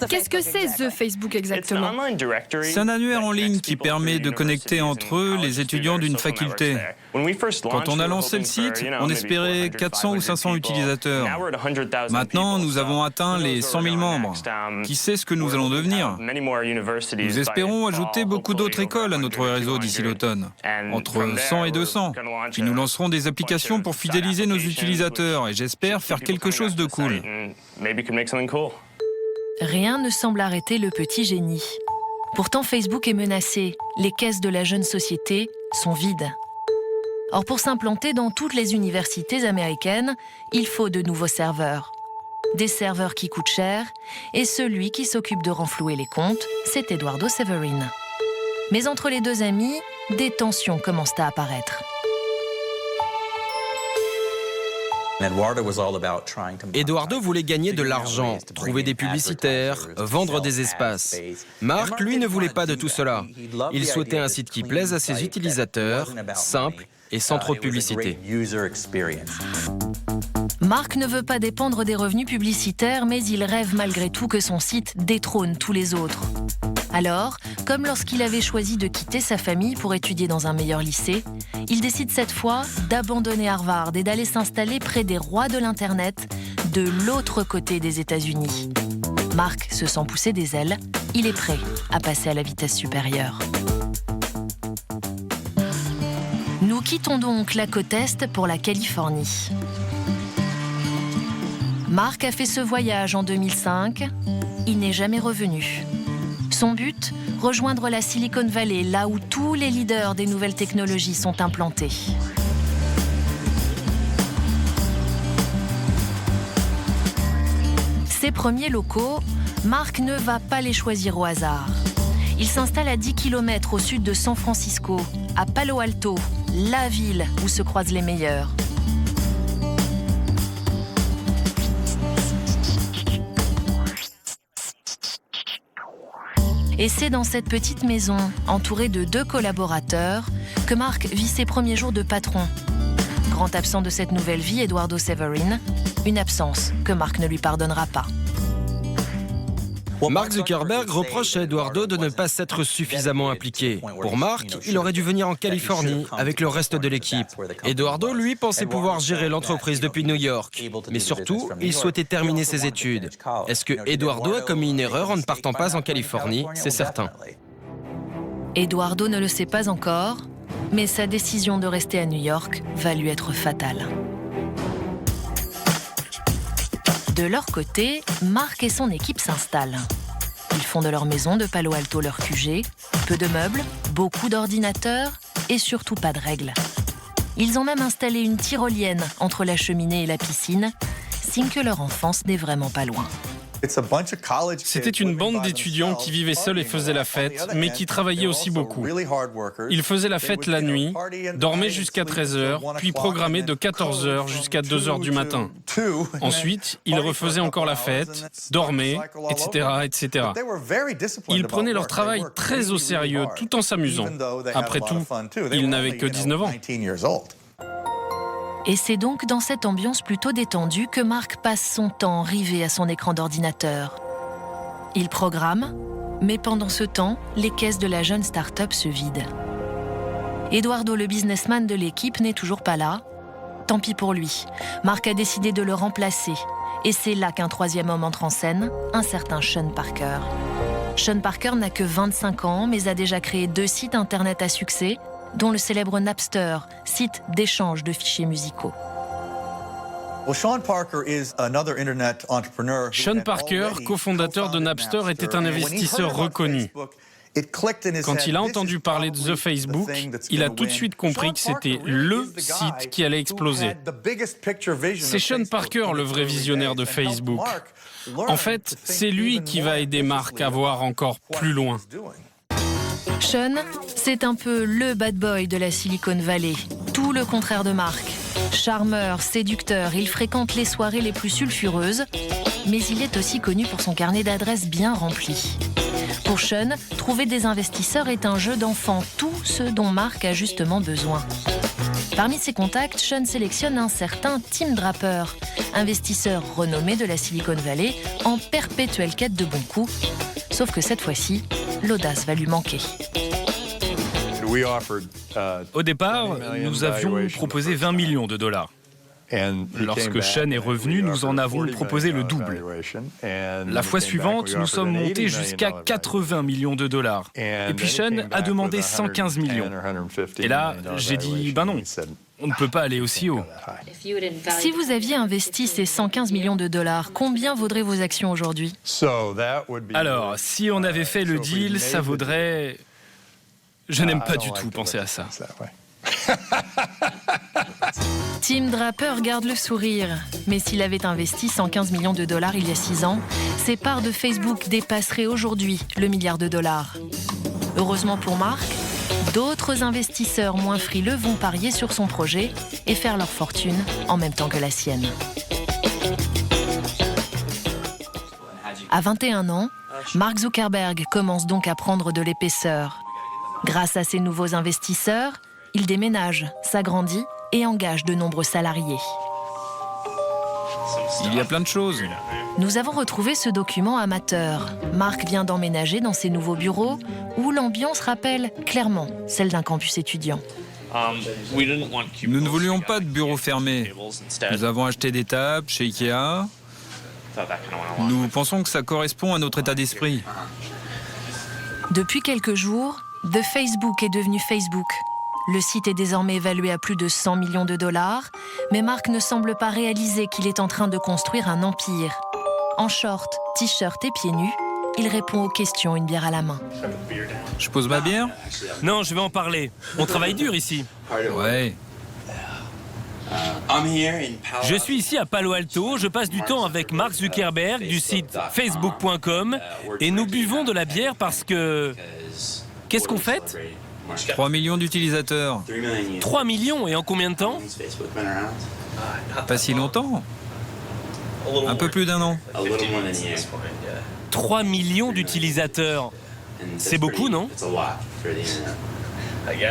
Qu'est-ce que c'est The Facebook exactement? C'est un annuaire en ligne qui permet de connecter entre eux les étudiants d'une faculté. Quand on a lancé le site, on espérait 400 ou 500 utilisateurs. Maintenant, nous avons atteint les 100 000 membres. Qui sait ce que nous allons devenir? Nous espérons ajouter beaucoup d'autres écoles à notre réseau d'ici l'automne, entre 100 et 200. Puis nous lancerons des applications pour fidéliser nos utilisateurs et j'espère faire quelque chose de cool. Rien ne semble arrêter le petit génie. Pourtant, Facebook est menacé. Les caisses de la jeune société sont vides. Or, pour s'implanter dans toutes les universités américaines, il faut de nouveaux serveurs. Des serveurs qui coûtent cher, et celui qui s'occupe de renflouer les comptes, c'est Eduardo Severin. Mais entre les deux amis, des tensions commencent à apparaître. Eduardo voulait gagner de l'argent, trouver des publicitaires, vendre des espaces. Mark, lui, ne voulait pas de tout cela. Il souhaitait un site qui plaise à ses utilisateurs, simple et sans trop de publicité. Mark ne veut pas dépendre des revenus publicitaires, mais il rêve malgré tout que son site détrône tous les autres. Alors, comme lorsqu'il avait choisi de quitter sa famille pour étudier dans un meilleur lycée, il décide cette fois d'abandonner Harvard et d'aller s'installer près des rois de l'Internet, de l'autre côté des États-Unis. Mark se sent pousser des ailes, il est prêt à passer à la vitesse supérieure. Nous quittons donc la côte Est pour la Californie. Mark a fait ce voyage en 2005, il n'est jamais revenu. Son but, rejoindre la Silicon Valley, là où tous les leaders des nouvelles technologies sont implantés. Ces premiers locaux, Mark ne va pas les choisir au hasard. Il s'installe à 10 km au sud de San Francisco, à Palo Alto, la ville où se croisent les meilleurs. Et c'est dans cette petite maison, entourée de 2 collaborateurs, que Mark vit ses premiers jours de patron. Grand absent de cette nouvelle vie, Eduardo Severin, une absence que Mark ne lui pardonnera pas. Mark Zuckerberg reproche à Eduardo de ne pas s'être suffisamment impliqué. Pour Mark, il aurait dû venir en Californie avec le reste de l'équipe. Eduardo, lui, pensait pouvoir gérer l'entreprise depuis New York. Mais surtout, il souhaitait terminer ses études. Est-ce que Eduardo a commis une erreur en ne partant pas en Californie? C'est certain. Eduardo ne le sait pas encore, mais sa décision de rester à New York va lui être fatale. De leur côté, Mark et son équipe s'installent. Ils font de leur maison de Palo Alto leur QG, peu de meubles, beaucoup d'ordinateurs et surtout pas de règles. Ils ont même installé une tyrolienne entre la cheminée et la piscine, signe que leur enfance n'est vraiment pas loin. C'était une bande d'étudiants qui vivaient seuls et faisaient la fête, mais qui travaillaient aussi beaucoup. Ils faisaient la fête la nuit, dormaient jusqu'à 13h, puis programmaient de 14h jusqu'à 2h du matin. Ensuite, ils refaisaient encore la fête, dormaient, etc., etc. Ils prenaient leur travail très au sérieux, tout en s'amusant. Après tout, ils n'avaient que 19 ans. Et c'est donc dans cette ambiance plutôt détendue que Mark passe son temps rivé à son écran d'ordinateur. Il programme, mais pendant ce temps, les caisses de la jeune start-up se vident. Eduardo, le businessman de l'équipe, n'est toujours pas là. Tant pis pour lui. Mark a décidé de le remplacer. Et c'est là qu'un troisième homme entre en scène, un certain Sean Parker. Sean Parker n'a que 25 ans, mais a déjà créé 2 sites internet à succès, dont le célèbre Napster, site d'échange de fichiers musicaux. Sean Parker, cofondateur de Napster, était un investisseur reconnu. Quand il a entendu parler de The Facebook, il a tout de suite compris que c'était le site qui allait exploser. C'est Sean Parker, le vrai visionnaire de Facebook. En fait, c'est lui qui va aider Mark à voir encore plus loin. Sean, c'est un peu le bad boy de la Silicon Valley. Tout le contraire de Mark. Charmeur, séducteur, il fréquente les soirées les plus sulfureuses, mais il est aussi connu pour son carnet d'adresses bien rempli. Pour Sean, trouver des investisseurs est un jeu d'enfant, tout ce dont Mark a justement besoin. Parmi ses contacts, Sean sélectionne un certain Tim Draper, investisseur renommé de la Silicon Valley, en perpétuelle quête de bons coups. Sauf que cette fois-ci, l'audace va lui manquer. Au départ, nous avions proposé 20 millions de dollars. Lorsque Sean est revenu, nous en avons proposé le double. La fois suivante, nous sommes montés jusqu'à 80 millions de dollars. Et puis Sean a demandé 115 millions. Et là, j'ai dit, ben non, on ne peut pas aller aussi haut. Si vous aviez investi ces 115 millions de dollars, combien vaudraient vos actions aujourd'hui? Alors, si on avait fait le deal, ça vaudrait... Je n'aime pas du tout penser à ça. Tim Draper garde le sourire. Mais s'il avait investi 115 millions de dollars il y a 6 ans, ses parts de Facebook dépasseraient aujourd'hui le milliard de dollars. Heureusement pour Mark, d'autres investisseurs moins frileux vont parier sur son projet et faire leur fortune en même temps que la sienne. À 21 ans, Mark Zuckerberg commence donc à prendre de l'épaisseur. Grâce à ses nouveaux investisseurs, il déménage, s'agrandit et engage de nombreux salariés. Il y a plein de choses. Nous avons retrouvé ce document amateur. Mark vient d'emménager dans ses nouveaux bureaux où l'ambiance rappelle clairement celle d'un campus étudiant. Nous ne voulions pas de bureaux fermés. Nous avons acheté des tables chez Ikea. Nous pensons que ça correspond à notre état d'esprit. Depuis quelques jours, The Facebook est devenu Facebook. Le site est désormais évalué à plus de 100 millions de dollars, mais Mark ne semble pas réaliser qu'il est en train de construire un empire. En short, t-shirt et pieds nus, il répond aux questions, une bière à la main. Je pose ma bière? Non, je vais en parler. On travaille dur ici. Ouais. Je suis ici à Palo Alto, je passe du temps avec Mark Zuckerberg du site facebook.com et nous buvons de la bière parce que... Qu'est-ce qu'on fête? 3 millions d'utilisateurs. 3 millions et en combien de temps? Pas si longtemps. Un peu plus d'un an. 3 millions d'utilisateurs. C'est beaucoup, non?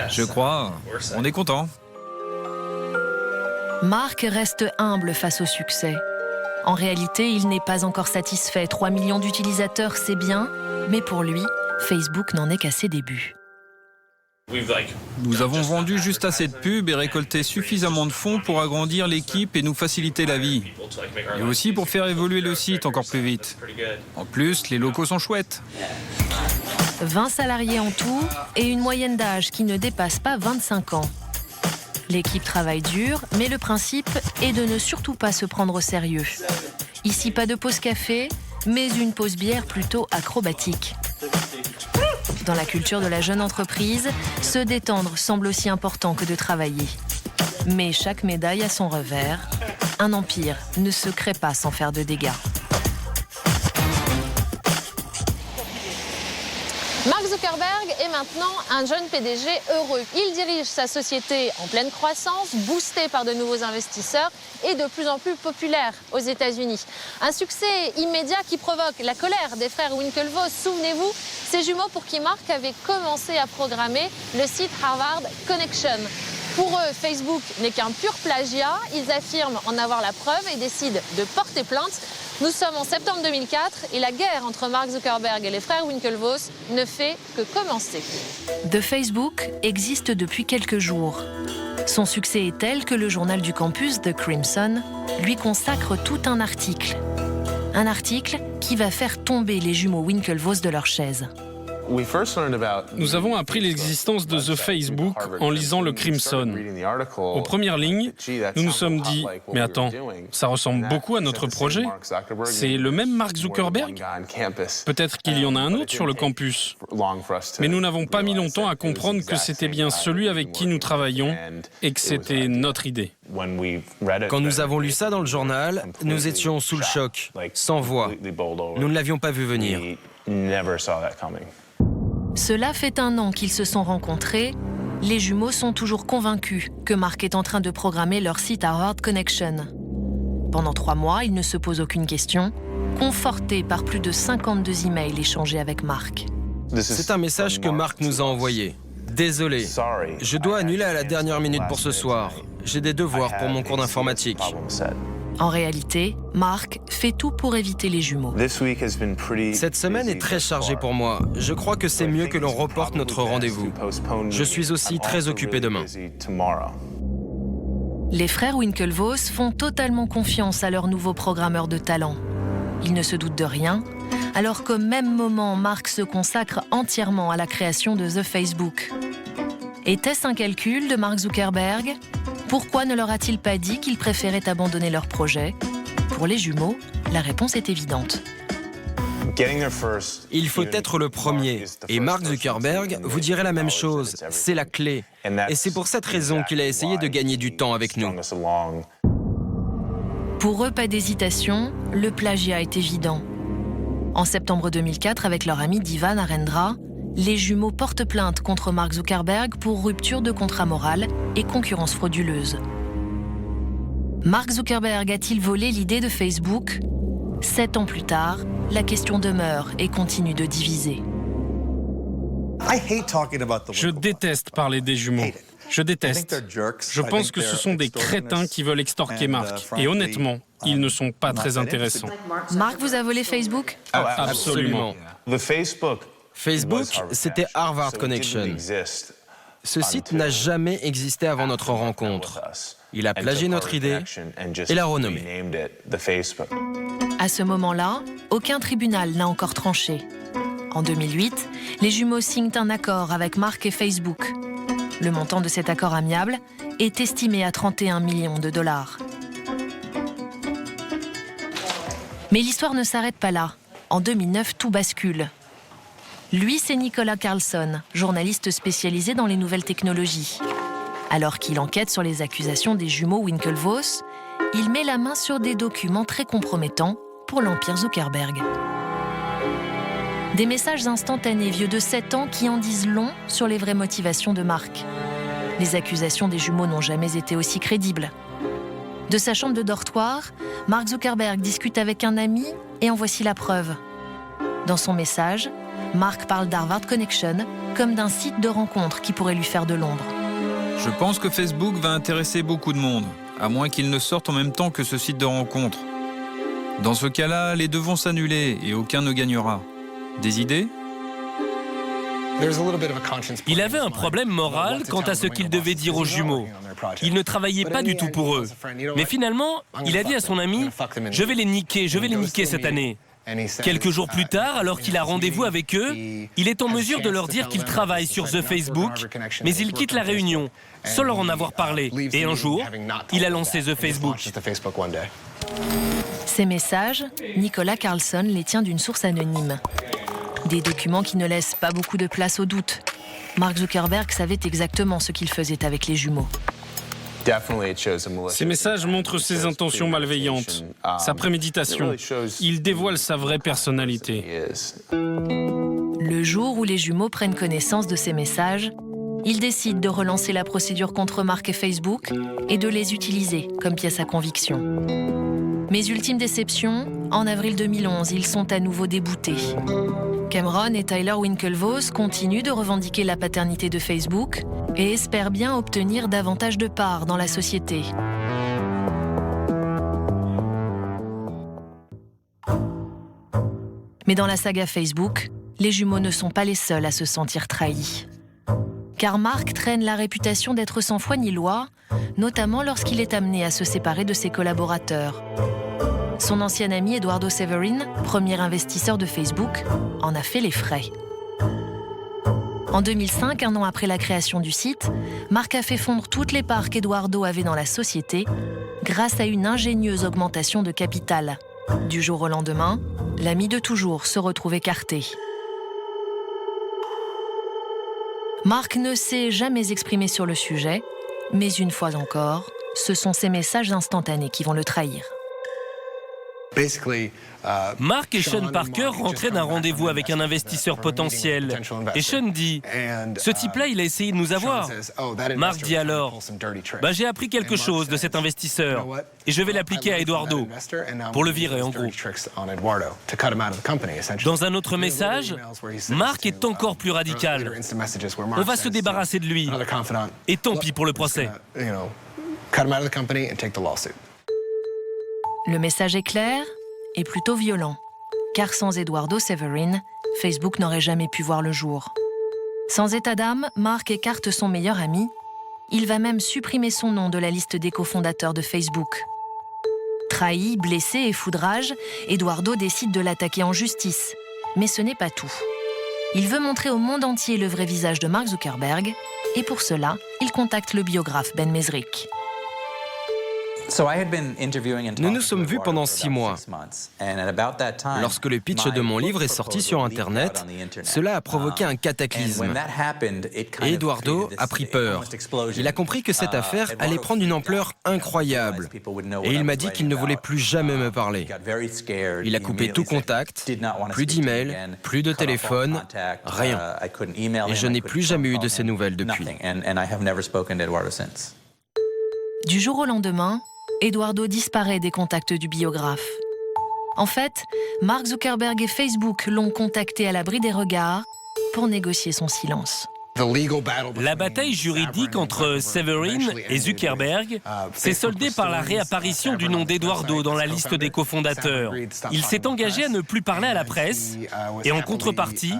Je crois. On est content. Mark reste humble face au succès. En réalité, il n'est pas encore satisfait. 3 millions d'utilisateurs, c'est bien, mais pour lui, Facebook n'en est qu'à ses débuts. Nous avons vendu juste assez de pubs et récolté suffisamment de fonds pour agrandir l'équipe et nous faciliter la vie. Et aussi pour faire évoluer le site encore plus vite. En plus, les locaux sont chouettes. 20 salariés en tout et une moyenne d'âge qui ne dépasse pas 25 ans. L'équipe travaille dur, mais le principe est de ne surtout pas se prendre au sérieux. Ici, pas de pause café, mais une pause bière plutôt acrobatique. Dans la culture de la jeune entreprise, se détendre semble aussi important que de travailler. Mais chaque médaille a son revers. Un empire ne se crée pas sans faire de dégâts. Mark Zuckerberg est maintenant un jeune PDG heureux. Il dirige sa société en pleine croissance, boostée par de nouveaux investisseurs et de plus en plus populaire aux États-Unis. Un succès immédiat qui provoque la colère des frères Winklevoss. Souvenez-vous, ces jumeaux pour qui Mark avait commencé à programmer le site Harvard Connection. Pour eux, Facebook n'est qu'un pur plagiat. Ils affirment en avoir la preuve et décident de porter plainte. Nous sommes en septembre 2004 et la guerre entre Mark Zuckerberg et les frères Winklevoss ne fait que commencer. The Facebook existe depuis quelques jours. Son succès est tel que le journal du campus, The Crimson, lui consacre tout un article. Un article qui va faire tomber les jumeaux Winklevoss de leur chaise. Nous avons appris l'existence de The Facebook en lisant le Crimson. Aux premières lignes, nous nous sommes dit « Mais attends, ça ressemble beaucoup à notre projet. C'est le même Mark Zuckerberg ? Peut-être qu'il y en a un autre sur le campus. » Mais nous n'avons pas mis longtemps à comprendre que c'était bien celui avec qui nous travaillions et que c'était notre idée. Quand nous avons lu ça dans le journal, nous étions sous le choc, sans voix. Nous ne l'avions pas vu venir. Cela fait 1 an qu'ils se sont rencontrés. Les jumeaux sont toujours convaincus que Mark est en train de programmer leur site Harvard Connection. Pendant 3 mois, ils ne se posent aucune question, confortés par plus de 52 emails échangés avec Mark. C'est un message que Mark nous a envoyé. Désolé, je dois annuler à la dernière minute pour ce soir. J'ai des devoirs pour mon cours d'informatique. En réalité, Mark fait tout pour éviter les jumeaux. Cette semaine est très chargée pour moi. Je crois que c'est mieux que l'on reporte notre rendez-vous. Je suis aussi très occupé demain. Les frères Winklevoss font totalement confiance à leur nouveau programmeur de talent. Ils ne se doutent de rien, alors qu'au même moment, Mark se consacre entièrement à la création de The Facebook. Était-ce un calcul de Mark Zuckerberg ? Pourquoi ne leur a-t-il pas dit qu'il préférait abandonner leur projet ? Pour les jumeaux, la réponse est évidente. Il faut être le premier. Et Mark Zuckerberg vous dirait la même chose. C'est la clé. Et c'est pour cette raison qu'il a essayé de gagner du temps avec nous. Pour eux, pas d'hésitation, le plagiat est évident. En septembre 2004, avec leur ami Divan Narendra, les jumeaux portent plainte contre Mark Zuckerberg pour rupture de contrat moral et concurrence frauduleuse. Mark Zuckerberg a-t-il volé l'idée de Facebook ? 7 ans plus tard, la question demeure et continue de diviser. Je déteste parler des jumeaux. Je déteste. Je pense que ce sont des crétins qui veulent extorquer Mark. Et honnêtement, ils ne sont pas très intéressants. Mark vous a volé Facebook ? Absolument. Facebook, c'était Harvard Connection. Ce site n'a jamais existé avant notre rencontre. Il a plagié notre idée et l'a renommé. À ce moment-là, aucun tribunal n'a encore tranché. En 2008, les jumeaux signent un accord avec Mark et Facebook. Le montant de cet accord amiable est estimé à 31 millions de dollars. Mais l'histoire ne s'arrête pas là. En 2009, tout bascule. Lui, c'est Nicolas Carlson, journaliste spécialisé dans les nouvelles technologies. Alors qu'il enquête sur les accusations des jumeaux Winklevoss, il met la main sur des documents très compromettants pour l'empire Zuckerberg. Des messages instantanés vieux de 7 ans qui en disent long sur les vraies motivations de Mark. Les accusations des jumeaux n'ont jamais été aussi crédibles. De sa chambre de dortoir, Mark Zuckerberg discute avec un ami et en voici la preuve. Dans son message, Mark parle d'Harvard Connection comme d'un site de rencontre qui pourrait lui faire de l'ombre. Je pense que Facebook va intéresser beaucoup de monde, à moins qu'il ne sorte en même temps que ce site de rencontre. Dans ce cas-là, les deux vont s'annuler et aucun ne gagnera. Des idées ? Il avait un problème moral quant à ce qu'il devait dire aux jumeaux. Il ne travaillait pas du tout pour eux. Mais finalement, il a dit à son ami « Je vais les niquer cette année ». Quelques jours plus tard, alors qu'il a rendez-vous avec eux, il est en mesure de leur dire qu'il travaille sur The Facebook, mais il quitte la réunion, sans leur en avoir parlé. Et un jour, il a lancé The Facebook. Ces messages, Nicolas Carlson les tient d'une source anonyme. Des documents qui ne laissent pas beaucoup de place au doute. Mark Zuckerberg savait exactement ce qu'il faisait avec les jumeaux. Ces messages montrent ses intentions malveillantes, sa préméditation. Il dévoile sa vraie personnalité. Le jour où les jumeaux prennent connaissance de ces messages, ils décident de relancer la procédure contre Mark et Facebook et de les utiliser comme pièce à conviction. Mais ultime déception, en avril 2011, ils sont à nouveau déboutés. Cameron et Tyler Winklevoss continuent de revendiquer la paternité de Facebook et espèrent bien obtenir davantage de parts dans la société. Mais dans la saga Facebook, les jumeaux ne sont pas les seuls à se sentir trahis. Car Mark traîne la réputation d'être sans foi ni loi, notamment lorsqu'il est amené à se séparer de ses collaborateurs. Son ancien ami Eduardo Severin, premier investisseur de Facebook, en a fait les frais. En 2005, un an après la création du site, Mark a fait fondre toutes les parts qu'Eduardo avait dans la société grâce à une ingénieuse augmentation de capital. Du jour au lendemain, l'ami de toujours se retrouve écarté. Mark ne s'est jamais exprimé sur le sujet, mais une fois encore, ce sont ses messages instantanés qui vont le trahir. Mark et Sean Parker rentraient d'un rendez-vous avec un investisseur potentiel. Et Sean dit « Ce type-là, il a essayé de nous avoir. » Mark dit alors « J'ai appris quelque chose de cet investisseur et je vais l'appliquer à Eduardo pour le virer en gros. » Dans un autre message, Mark est encore plus radical. On va se débarrasser de lui. Et tant pis pour le procès. Le message est clair et plutôt violent, car sans Eduardo Severin, Facebook n'aurait jamais pu voir le jour. Sans état d'âme, Mark écarte son meilleur ami. Il va même supprimer son nom de la liste des cofondateurs de Facebook. Trahi, blessé et foudrage, Eduardo décide de l'attaquer en justice. Mais ce n'est pas tout. Il veut montrer au monde entier le vrai visage de Mark Zuckerberg, et pour cela, il contacte le biographe Ben Mezrich. Nous nous sommes vus pendant 6 mois. Lorsque le pitch de mon livre est sorti sur Internet, cela a provoqué un cataclysme. Et Eduardo a pris peur. Il a compris que cette affaire allait prendre une ampleur incroyable. Et il m'a dit qu'il ne voulait plus jamais me parler. Il a coupé tout contact, plus d'emails, plus de téléphone, rien. Et je n'ai plus jamais eu de ses nouvelles depuis. Du jour au lendemain, Eduardo disparaît des contacts du biographe. En fait, Mark Zuckerberg et Facebook l'ont contacté à l'abri des regards pour négocier son silence. La bataille juridique entre Severin et Zuckerberg s'est soldée par la réapparition du nom d'Eduardo dans la liste des cofondateurs. Il s'est engagé à ne plus parler à la presse et en contrepartie,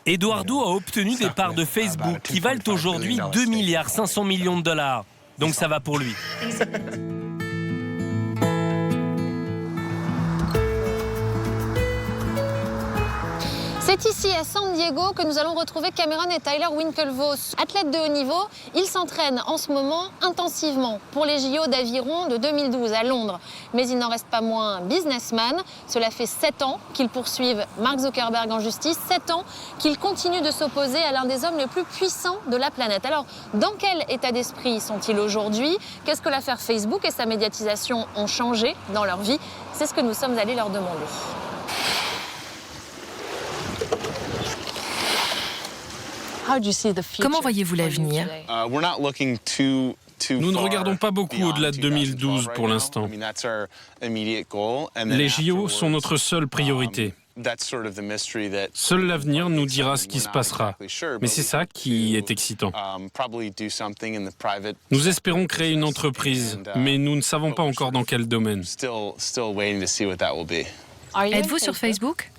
Eduardo a obtenu des parts de Facebook qui valent aujourd'hui 2,5 milliards de dollars. Donc ça va pour lui. C'est ici, à San Diego, que nous allons retrouver Cameron et Tyler Winklevoss. Athlètes de haut niveau, ils s'entraînent en ce moment intensivement pour les JO d'aviron de 2012 à Londres. Mais ils n'en restent pas moins businessmen. Cela fait 7 ans qu'ils poursuivent Mark Zuckerberg en justice, 7 ans qu'ils continuent de s'opposer à l'un des hommes les plus puissants de la planète. Alors, dans quel état d'esprit sont-ils aujourd'hui? Qu'est-ce que l'affaire Facebook et sa médiatisation ont changé dans leur vie? C'est ce que nous sommes allés leur demander. Comment voyez-vous l'avenir? Nous ne regardons pas beaucoup au-delà de 2012 pour l'instant. Les JO sont notre seule priorité. Seul l'avenir nous dira ce qui se passera. Mais c'est ça qui est excitant. Nous espérons créer une entreprise, mais nous ne savons pas encore dans quel domaine. Êtes-vous sur Facebook?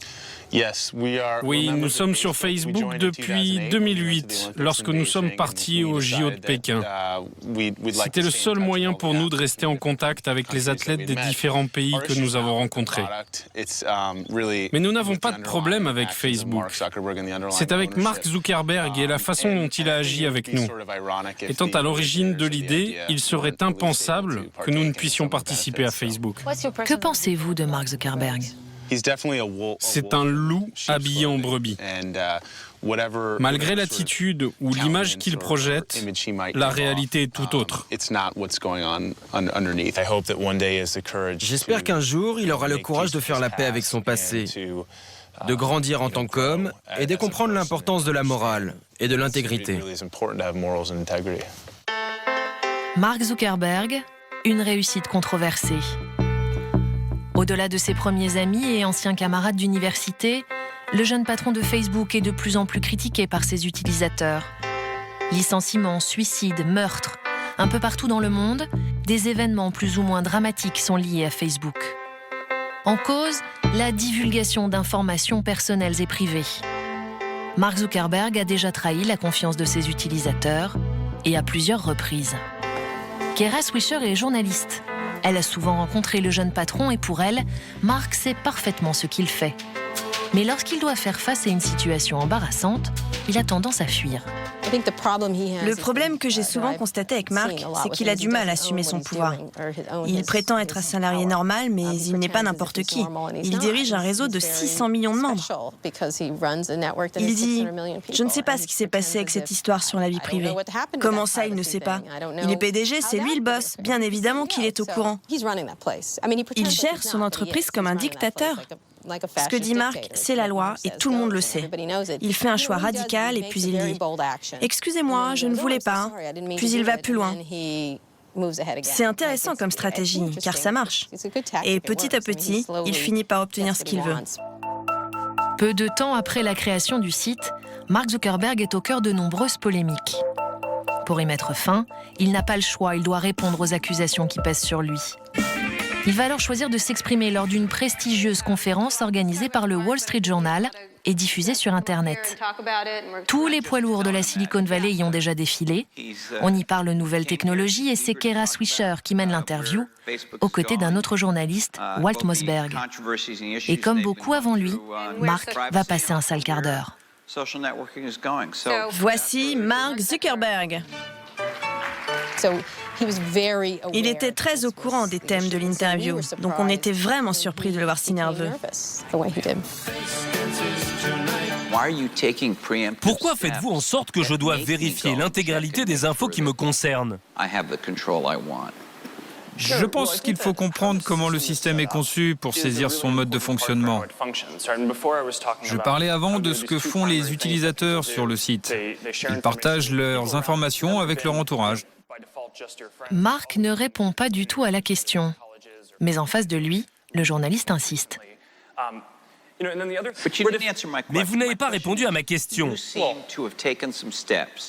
Oui, nous sommes sur Facebook depuis 2008, lorsque nous sommes partis au JO de Pékin. C'était le seul moyen pour nous de rester en contact avec les athlètes des différents pays que nous avons rencontrés. Mais nous n'avons pas de problème avec Facebook. C'est avec Mark Zuckerberg et la façon dont il a agi avec nous. Étant à l'origine de l'idée, il serait impensable que nous ne puissions participer à Facebook. Que pensez-vous de Mark Zuckerberg? C'est un loup habillé en brebis. Malgré l'attitude ou l'image qu'il projette, la réalité est tout autre. J'espère qu'un jour, il aura le courage de faire la paix avec son passé, de grandir en tant qu'homme et de comprendre l'importance de la morale et de l'intégrité. Mark Zuckerberg, une réussite controversée. Au-delà de ses premiers amis et anciens camarades d'université, le jeune patron de Facebook est de plus en plus critiqué par ses utilisateurs. Licenciements, suicides, meurtres, un peu partout dans le monde, des événements plus ou moins dramatiques sont liés à Facebook. En cause, la divulgation d'informations personnelles et privées. Mark Zuckerberg a déjà trahi la confiance de ses utilisateurs, et à plusieurs reprises. Kara Swisher est journaliste. Elle a souvent rencontré le jeune patron et pour elle, Mark sait parfaitement ce qu'il fait. Mais lorsqu'il doit faire face à une situation embarrassante, il a tendance à fuir. Le problème que j'ai souvent constaté avec Mark, c'est qu'il a du mal à assumer son pouvoir. Il prétend être un salarié normal, mais il n'est pas n'importe qui. Il dirige un réseau de 600 millions de membres. Il dit « Je ne sais pas ce qui s'est passé avec cette histoire sur la vie privée. Comment ça, il ne sait pas? Il est PDG, c'est lui le boss. Bien évidemment qu'il est au courant. » Il gère son entreprise comme un dictateur. Ce que dit Mark, c'est la loi et tout le monde le sait. Il fait un choix radical et puis il dit « Excusez-moi, je ne voulais pas ». Puis il va plus loin. C'est intéressant comme stratégie, car ça marche. Et petit à petit, il finit par obtenir ce qu'il veut. Peu de temps après la création du site, Mark Zuckerberg est au cœur de nombreuses polémiques. Pour y mettre fin, il n'a pas le choix, il doit répondre aux accusations qui pèsent sur lui. Il va alors choisir de s'exprimer lors d'une prestigieuse conférence organisée par le Wall Street Journal et diffusée sur Internet. Tous les poids lourds de la Silicon Valley y ont déjà défilé. On y parle nouvelles technologies et c'est Kara Swisher qui mène l'interview, aux côtés d'un autre journaliste, Walt Mossberg. Et comme beaucoup avant lui, Mark va passer un sale quart d'heure. Voici Mark Zuckerberg. Il était très au courant des thèmes de l'interview, donc on était vraiment surpris de le voir si nerveux. Pourquoi faites-vous en sorte que je dois vérifier l'intégralité des infos qui me concernent? Je pense qu'il faut comprendre comment le système est conçu pour saisir son mode de fonctionnement. Je parlais avant de ce que font les utilisateurs sur le site. Ils partagent leurs informations avec leur entourage. Mark ne répond pas du tout à la question. Mais en face de lui, le journaliste insiste. Mais vous n'avez pas répondu à ma question.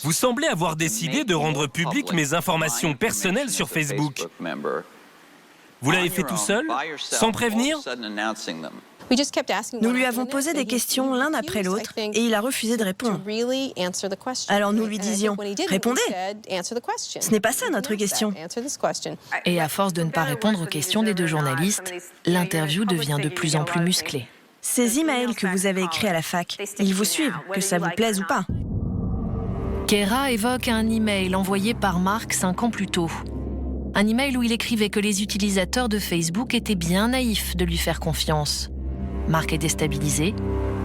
Vous semblez avoir décidé de rendre publiques mes informations personnelles sur Facebook. Vous l'avez fait tout seul, sans prévenir? Nous lui avons posé des questions l'un après l'autre et il a refusé de répondre. Alors nous lui disions « Répondez ! Ce n'est pas ça notre question. » Et à force de ne pas répondre aux questions des deux journalistes, l'interview devient de plus en plus musclée. Ces emails que vous avez écrits à la fac, ils vous suivent, que ça vous plaise ou pas. Kara évoque un email envoyé par Mark 5 ans plus tôt. Un email où il écrivait que les utilisateurs de Facebook étaient bien naïfs de lui faire confiance. Mark est déstabilisé,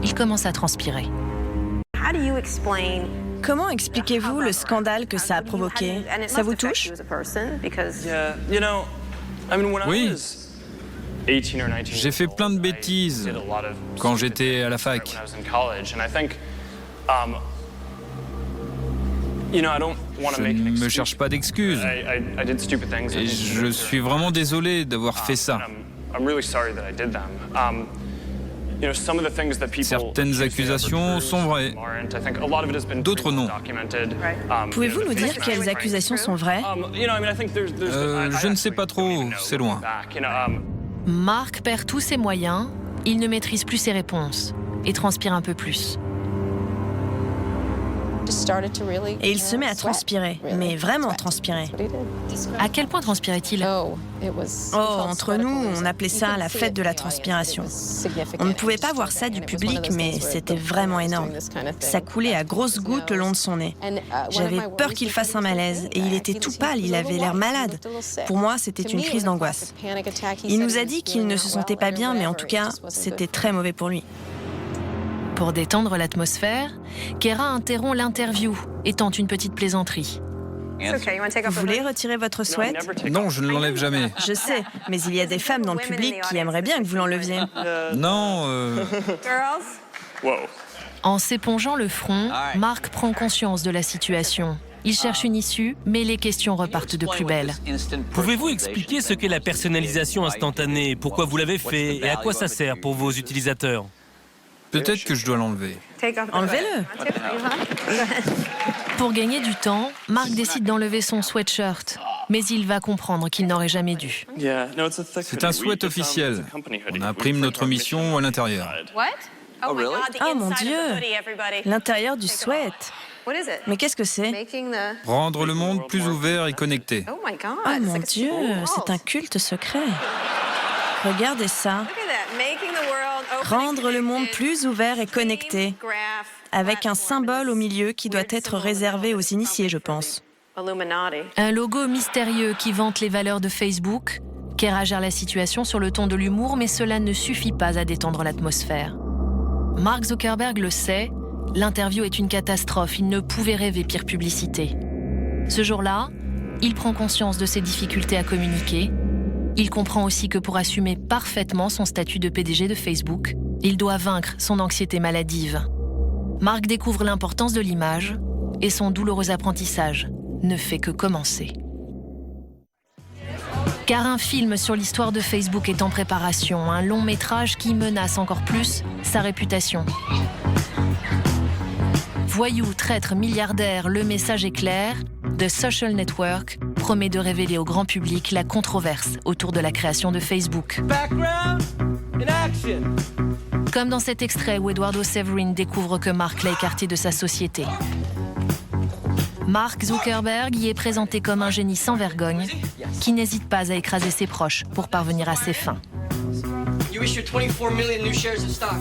il commence à transpirer. Comment expliquez-vous le scandale que ça a provoqué? Ça vous touche? Oui. J'ai fait plein de bêtises quand j'étais à la fac. Je ne me cherche pas d'excuses. Et je suis vraiment désolé d'avoir fait ça. Certaines accusations sont vraies, d'autres non. Pouvez-vous nous dire quelles accusations sont vraies? Je ne sais pas trop, c'est loin. Mark perd tous ses moyens, il ne maîtrise plus ses réponses et transpire un peu plus. Et il se met à transpirer, mais vraiment transpirer. À quel point transpirait-il? Oh, entre nous, on appelait ça la fête de la transpiration. On ne pouvait pas voir ça du public, mais c'était vraiment énorme. Ça coulait à grosses gouttes le long de son nez. J'avais peur qu'il fasse un malaise, et il était tout pâle, il avait l'air malade. Pour moi, c'était une crise d'angoisse. Il nous a dit qu'il ne se sentait pas bien, mais en tout cas, c'était très mauvais pour lui. Pour détendre l'atmosphère, Kara interrompt l'interview et tente une petite plaisanterie. Vous voulez retirer votre sweat? Non, je ne l'enlève jamais. Je sais, mais il y a des femmes dans le public qui aimeraient bien que vous l'enleviez. Non, En s'épongeant le front, Mark prend conscience de la situation. Il cherche une issue, mais les questions repartent de plus belle. Pouvez-vous expliquer ce qu'est la personnalisation instantanée, pourquoi vous l'avez fait et à quoi ça sert pour vos utilisateurs? peut-être que je dois l'enlever. Enlevez-le. Pour gagner du temps, Mark décide d'enlever son sweatshirt, mais il va comprendre qu'il n'aurait jamais dû. C'est un sweat officiel. On imprime notre mission à l'intérieur. Oh mon Dieu! L'intérieur du sweat. Mais qu'est-ce que c'est? Rendre le monde plus ouvert et connecté. Oh mon Dieu, c'est un culte secret. Regardez ça. Rendre le monde plus ouvert et connecté. avec un symbole au milieu qui doit être réservé aux initiés, je pense. Un logo mystérieux qui vante les valeurs de Facebook. Kera gère la situation sur le ton de l'humour, mais cela ne suffit pas à détendre l'atmosphère. Mark Zuckerberg le sait, l'interview est une catastrophe, il ne pouvait rêver pire publicité. Ce jour-là, il prend conscience de ses difficultés à communiquer. Il comprend aussi que pour assumer parfaitement son statut de PDG de Facebook, il doit vaincre son anxiété maladive. Mark découvre l'importance de l'image et son douloureux apprentissage ne fait que commencer. Car un film sur l'histoire de Facebook est en préparation, un long métrage qui menace encore plus sa réputation. Voyou, traître, milliardaire, le message est clair. The Social Network promet de révéler au grand public la controverse autour de la création de Facebook. Comme dans cet extrait où Eduardo Severin découvre que Mark l'a écarté de sa société. Mark Zuckerberg y est présenté comme un génie sans vergogne qui n'hésite pas à écraser ses proches pour parvenir à ses fins.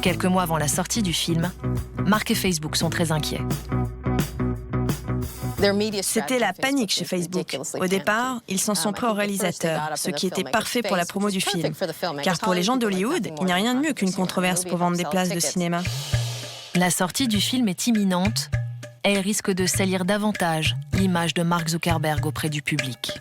Quelques mois avant la sortie du film, Mark et Facebook sont très inquiets. C'était la panique chez Facebook. Au départ, ils s'en sont pris au réalisateur, ce qui était parfait pour la promo du film. Car pour les gens d'Hollywood, il n'y a rien de mieux qu'une controverse pour vendre des places de cinéma. La sortie du film est imminente. Elle risque de salir davantage l'image de Mark Zuckerberg auprès du public.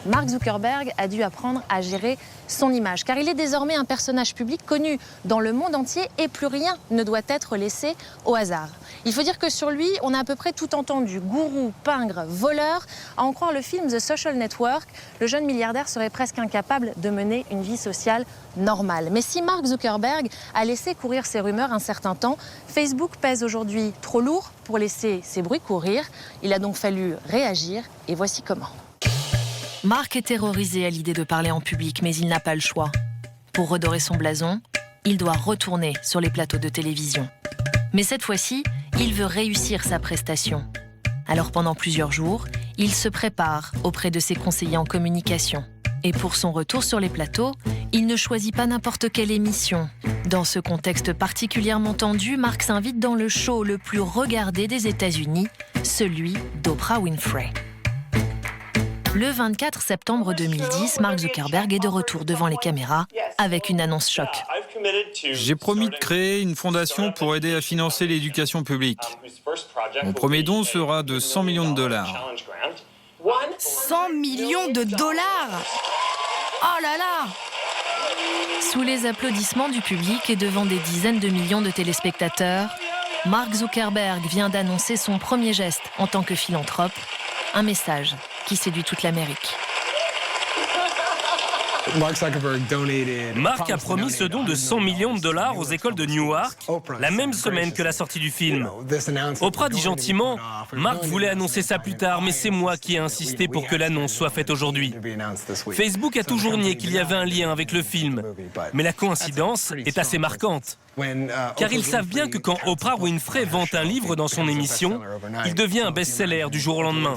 Mark Zuckerberg a dû apprendre à gérer son image, car il est désormais un personnage public connu dans le monde entier et plus rien ne doit être laissé au hasard. Il faut dire que sur lui, on a à peu près tout entendu. Gourou, pingre, voleur. À en croire le film The Social Network, le jeune milliardaire serait presque incapable de mener une vie sociale normale. Mais si Mark Zuckerberg a laissé courir ces rumeurs un certain temps, Facebook pèse aujourd'hui trop lourd pour laisser ces bruits courir. Il a donc fallu réagir et voici comment. Mark est terrorisé à l'idée de parler en public, mais il n'a pas le choix. Pour redorer son blason, il doit retourner sur les plateaux de télévision. Mais cette fois-ci, il veut réussir sa prestation. Alors pendant plusieurs jours, il se prépare auprès de ses conseillers en communication. Et pour son retour sur les plateaux, il ne choisit pas n'importe quelle émission. Dans ce contexte particulièrement tendu, Mark s'invite dans le show le plus regardé des États-Unis, celui d'Oprah Winfrey. Le 24 septembre 2010, Mark Zuckerberg est de retour devant les caméras avec une annonce choc. J'ai promis de créer une fondation pour aider à financer l'éducation publique. Mon premier don sera de $100 millions. 100 millions de dollars! Oh là là! Sous les applaudissements du public et devant des dizaines de millions de téléspectateurs, Mark Zuckerberg vient d'annoncer son premier geste en tant que philanthrope, un message qui séduit toute l'Amérique. Mark a promis ce don de $100 millions aux écoles de Newark la même semaine que la sortie du film. Oprah dit gentiment « Mark voulait annoncer ça plus tard, mais c'est moi qui ai insisté pour que l'annonce soit faite aujourd'hui. » Facebook a toujours nié qu'il y avait un lien avec le film, mais la coïncidence est assez marquante. Car ils savent bien que quand Oprah Winfrey vante un livre dans son émission, il devient un best-seller du jour au lendemain.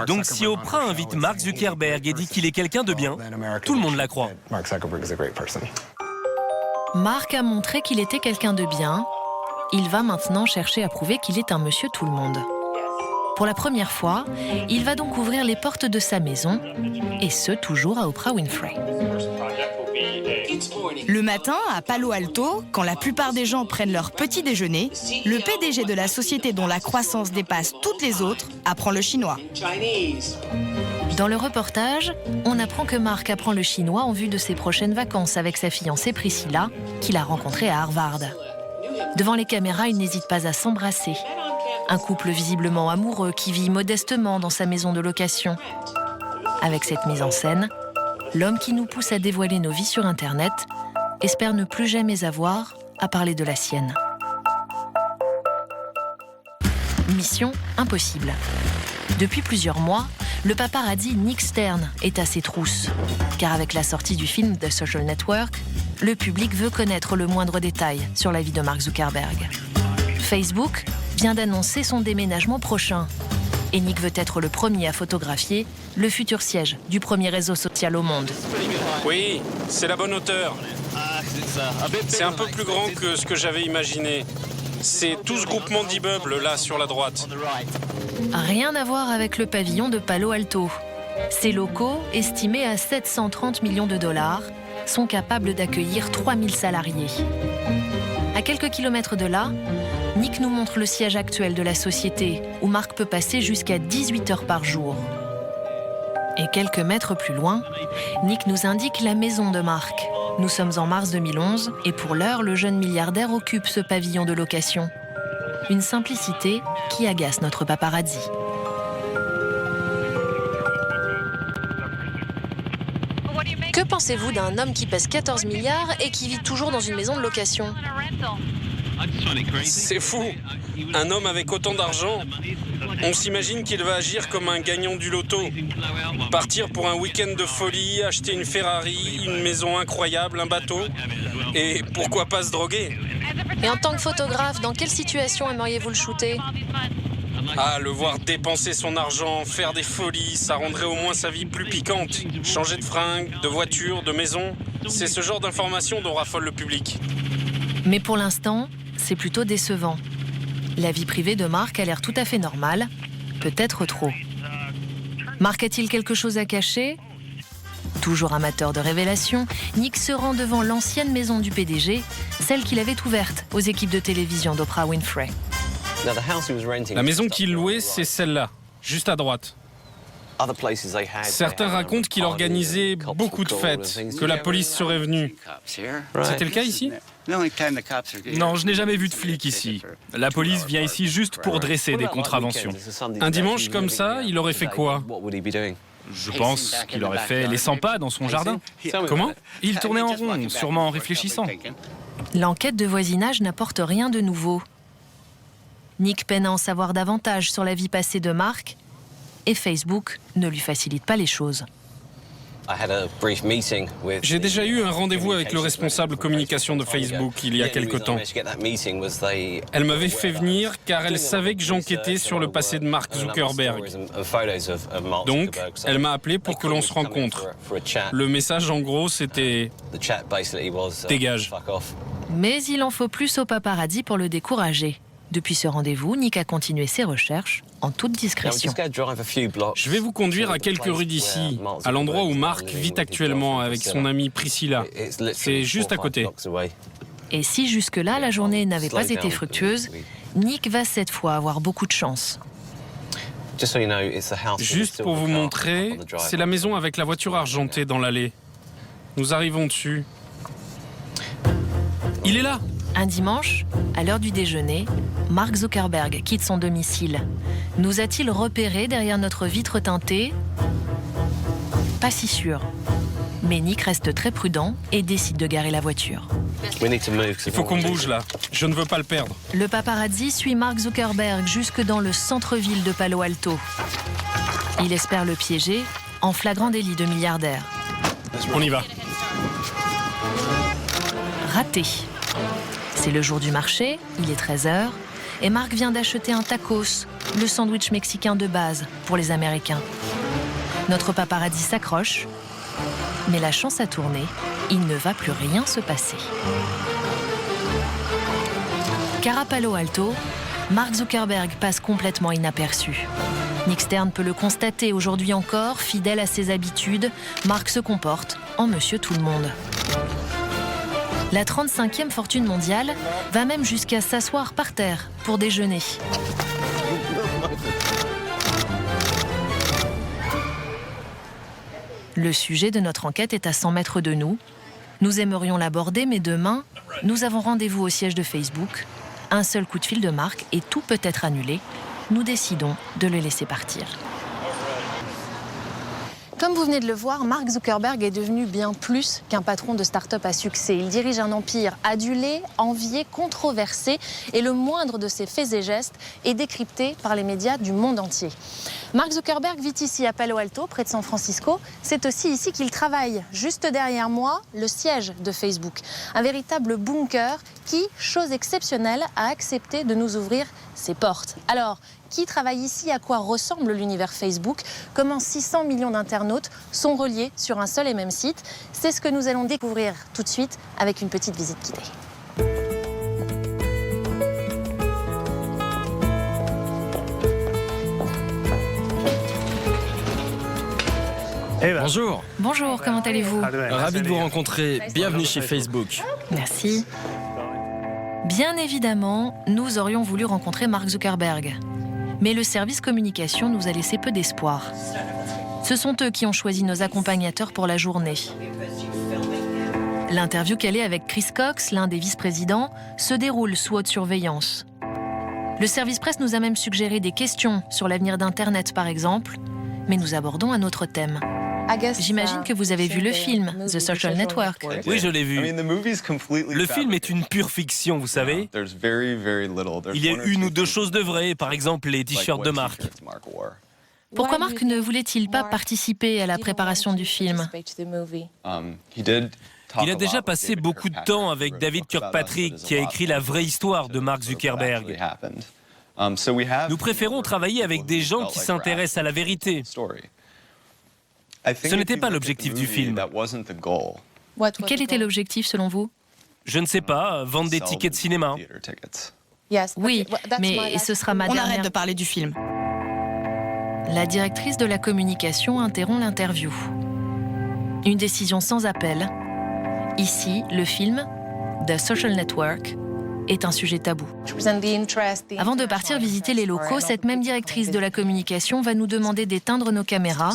Donc si Oprah invite Mark Zuckerberg et dit qu'il est quelqu'un de bien, tout le monde la croit. Mark a montré qu'il était quelqu'un de bien. Il va maintenant chercher à prouver qu'il est un monsieur tout le monde. Pour la première fois, il va donc ouvrir les portes de sa maison, et ce, toujours à Oprah Winfrey. Le matin, à Palo Alto, quand la plupart des gens prennent leur petit déjeuner, le PDG de la société dont la croissance dépasse toutes les autres apprend le chinois. Dans le reportage, on apprend que Mark apprend le chinois en vue de ses prochaines vacances avec sa fiancée Priscilla, qu'il a rencontrée à Harvard. Devant les caméras, il n'hésite pas à s'embrasser. Un couple visiblement amoureux qui vit modestement dans sa maison de location. Avec cette mise en scène, l'homme qui nous pousse à dévoiler nos vies sur Internet espère ne plus jamais avoir à parler de la sienne. Mission impossible. Depuis plusieurs mois, le paparazzi Nick Stern est à ses trousses. Car avec la sortie du film The Social Network, le public veut connaître le moindre détail sur la vie de Mark Zuckerberg. Facebook vient d'annoncer son déménagement prochain. Et Nick veut être le premier à photographier le futur siège du premier réseau social au monde. Oui, c'est la bonne hauteur. C'est un peu plus grand que ce que j'avais imaginé. C'est tout ce groupement d'immeubles là sur la droite. Rien à voir avec le pavillon de Palo Alto. Ces locaux, estimés à 730 millions de dollars, sont capables d'accueillir 3000 salariés. À quelques kilomètres de là, Nick nous montre le siège actuel de la société, où Mark peut passer jusqu'à 18 heures par jour. Et quelques mètres plus loin, Nick nous indique la maison de Mark. Nous sommes en mars 2011 et pour l'heure, le jeune milliardaire occupe ce pavillon de location. Une simplicité qui agace notre paparazzi. Que pensez-vous d'un homme qui pèse 14 milliards et qui vit toujours dans une maison de location ? C'est fou. Un homme avec autant d'argent, on s'imagine qu'il va agir comme un gagnant du loto. Partir pour un week-end de folie, acheter une Ferrari, une maison incroyable, un bateau. Et pourquoi pas se droguer ? Et en tant que photographe, dans quelle situation aimeriez-vous le shooter ? Ah, le voir dépenser son argent, faire des folies, ça rendrait au moins sa vie plus piquante. Changer de fringues, de voiture, de maison, c'est ce genre d'informations dont raffole le public. Mais pour l'instant, c'est plutôt décevant. La vie privée de Mark a l'air tout à fait normale, peut-être trop. Mark a-t-il quelque chose à cacher ? Toujours amateur de révélations, Nick se rend devant l'ancienne maison du PDG, celle qu'il avait ouverte aux équipes de télévision d'Oprah Winfrey. La maison qu'il louait, c'est celle-là, juste à droite. Certains racontent qu'il organisait beaucoup de fêtes, que la police serait venue. C'était le cas ici ? Non, je n'ai jamais vu de flic ici. La police vient ici juste pour dresser des contraventions. Un dimanche comme ça, il aurait fait quoi ? Je pense qu'il aurait fait les 100 pas dans son jardin. Comment ? Il tournait en rond, sûrement en réfléchissant. L'enquête de voisinage n'apporte rien de nouveau. Nick peine à en savoir davantage sur la vie passée de Mark et Facebook ne lui facilite pas les choses. J'ai déjà eu un rendez-vous avec le responsable communication de Facebook il y a quelque temps. Elle m'avait fait venir car elle savait que j'enquêtais sur le passé de Mark Zuckerberg. Donc, elle m'a appelé pour que l'on se rencontre. Le message en gros, c'était « Dégage ». Mais il en faut plus au paparazzi pour le décourager. Depuis ce rendez-vous, Nick a continué ses recherches en toute discrétion. Je vais vous conduire à quelques rues d'ici, à l'endroit où Mark vit actuellement avec son amie Priscilla. C'est juste à côté. Et si jusque-là la journée n'avait pas été fructueuse, Nick va cette fois avoir beaucoup de chance. Juste pour vous montrer, c'est la maison avec la voiture argentée dans l'allée. Nous arrivons dessus. Il est là! Un dimanche, à l'heure du déjeuner, Mark Zuckerberg quitte son domicile. Nous a-t-il repéré derrière notre vitre teintée ? Pas si sûr. Mais Nick reste très prudent et décide de garer la voiture. Il faut qu'on bouge là, je ne veux pas le perdre. Le paparazzi suit Mark Zuckerberg jusque dans le centre-ville de Palo Alto. Il espère le piéger en flagrant délit de milliardaire. On y va. Raté. C'est le jour du marché, il est 13h, et Mark vient d'acheter un tacos, le sandwich mexicain de base pour les Américains. Notre paparazzi s'accroche, mais la chance a tourné, il ne va plus rien se passer. Car à Palo Alto, Mark Zuckerberg passe complètement inaperçu. Nick Stern peut le constater aujourd'hui encore, fidèle à ses habitudes, Mark se comporte en monsieur tout le monde. La 35e fortune mondiale va même jusqu'à s'asseoir par terre pour déjeuner. Le sujet de notre enquête est à 100 mètres de nous. Nous aimerions l'aborder, mais demain, nous avons rendez-vous au siège de Facebook. Un seul coup de fil de Mark et tout peut être annulé. Nous décidons de le laisser partir. Comme vous venez de le voir, Mark Zuckerberg est devenu bien plus qu'un patron de start-up à succès. Il dirige un empire adulé, envié, controversé, et le moindre de ses faits et gestes est décrypté par les médias du monde entier. Mark Zuckerberg vit ici à Palo Alto, près de San Francisco. C'est aussi ici qu'il travaille. Juste derrière moi, le siège de Facebook. Un véritable bunker qui, chose exceptionnelle, a accepté de nous ouvrir ses portes. Alors, qui travaille ici? À quoi ressemble l'univers Facebook? Comment 600 millions d'internautes sont reliés sur un seul et même site? C'est ce que nous allons découvrir tout de suite avec une petite visite guidée. Bonjour. Bonjour, comment allez-vous? Ravi de vous rencontrer. Bienvenue chez Facebook. Merci. Bien évidemment, nous aurions voulu rencontrer Mark Zuckerberg. Mais le service communication nous a laissé peu d'espoir. Ce sont eux qui ont choisi nos accompagnateurs pour la journée. L'interview qu'elle est avec Chris Cox, l'un des vice-présidents, se déroule sous haute surveillance. Le service presse nous a même suggéré des questions sur l'avenir d'Internet, par exemple, mais nous abordons un autre thème. J'imagine que vous avez vu le film, The Social Network. Oui, je l'ai vu. Le film est une pure fiction, vous savez. Il y a une ou deux choses de vraies, par exemple les t-shirts de Mark. Pourquoi Mark ne voulait-il pas participer à la préparation du film? Il a déjà passé beaucoup de temps avec David Kirkpatrick, qui a écrit la vraie histoire de Mark Zuckerberg. Nous préférons travailler avec des gens qui s'intéressent à la vérité. Ce n'était pas l'objectif du film. Quel était l'objectif selon vous? Je ne sais pas, vendre des tickets de cinéma. Oui, mais ce sera ma On dernière... arrête de parler du film. La directrice de la communication interrompt l'interview. Une décision sans appel. Ici, le film, The Social Network, est un sujet tabou. Avant de partir visiter les locaux, cette même directrice de la communication va nous demander d'éteindre nos caméras.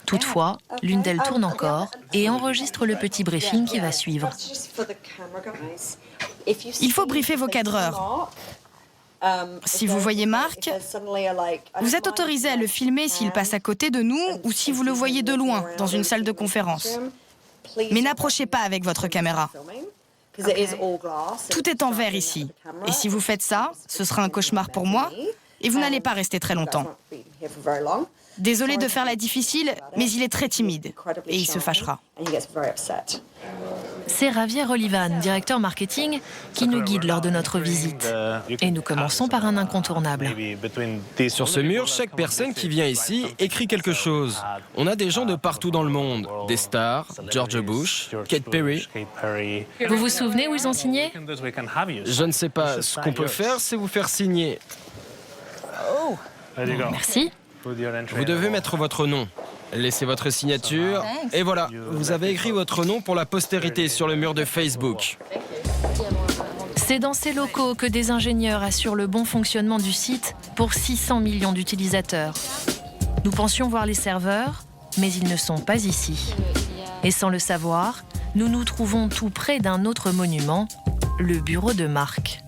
Toutefois, l'une d'elles tourne encore et enregistre le petit briefing qui va suivre. Il faut briefer vos cadreurs. Si vous voyez Mark, vous êtes autorisé à le filmer s'il passe à côté de nous ou si vous le voyez de loin dans une salle de conférence. Mais n'approchez pas avec votre caméra. Tout est en verre ici. Et si vous faites ça, ce sera un cauchemar pour moi et vous n'allez pas rester très longtemps. Désolé de faire la difficile, mais il est très timide et il se fâchera. C'est Javier Olivan, directeur marketing, qui nous guide lors de notre visite. Et nous commençons par un incontournable. Sur ce mur, chaque personne qui vient ici écrit quelque chose. On a des gens de partout dans le monde. Des stars, George Bush, Katy Perry. Vous vous souvenez où ils ont signé? Je ne sais pas. Ce qu'on peut faire, c'est vous faire signer. Merci. Vous devez mettre votre nom. Laissez votre signature. Et voilà, vous avez écrit votre nom pour la postérité sur le mur de Facebook. C'est dans ces locaux que des ingénieurs assurent le bon fonctionnement du site pour 600 millions d'utilisateurs. Nous pensions voir les serveurs, mais ils ne sont pas ici. Et sans le savoir, nous nous trouvons tout près d'un autre monument, le bureau de Mark.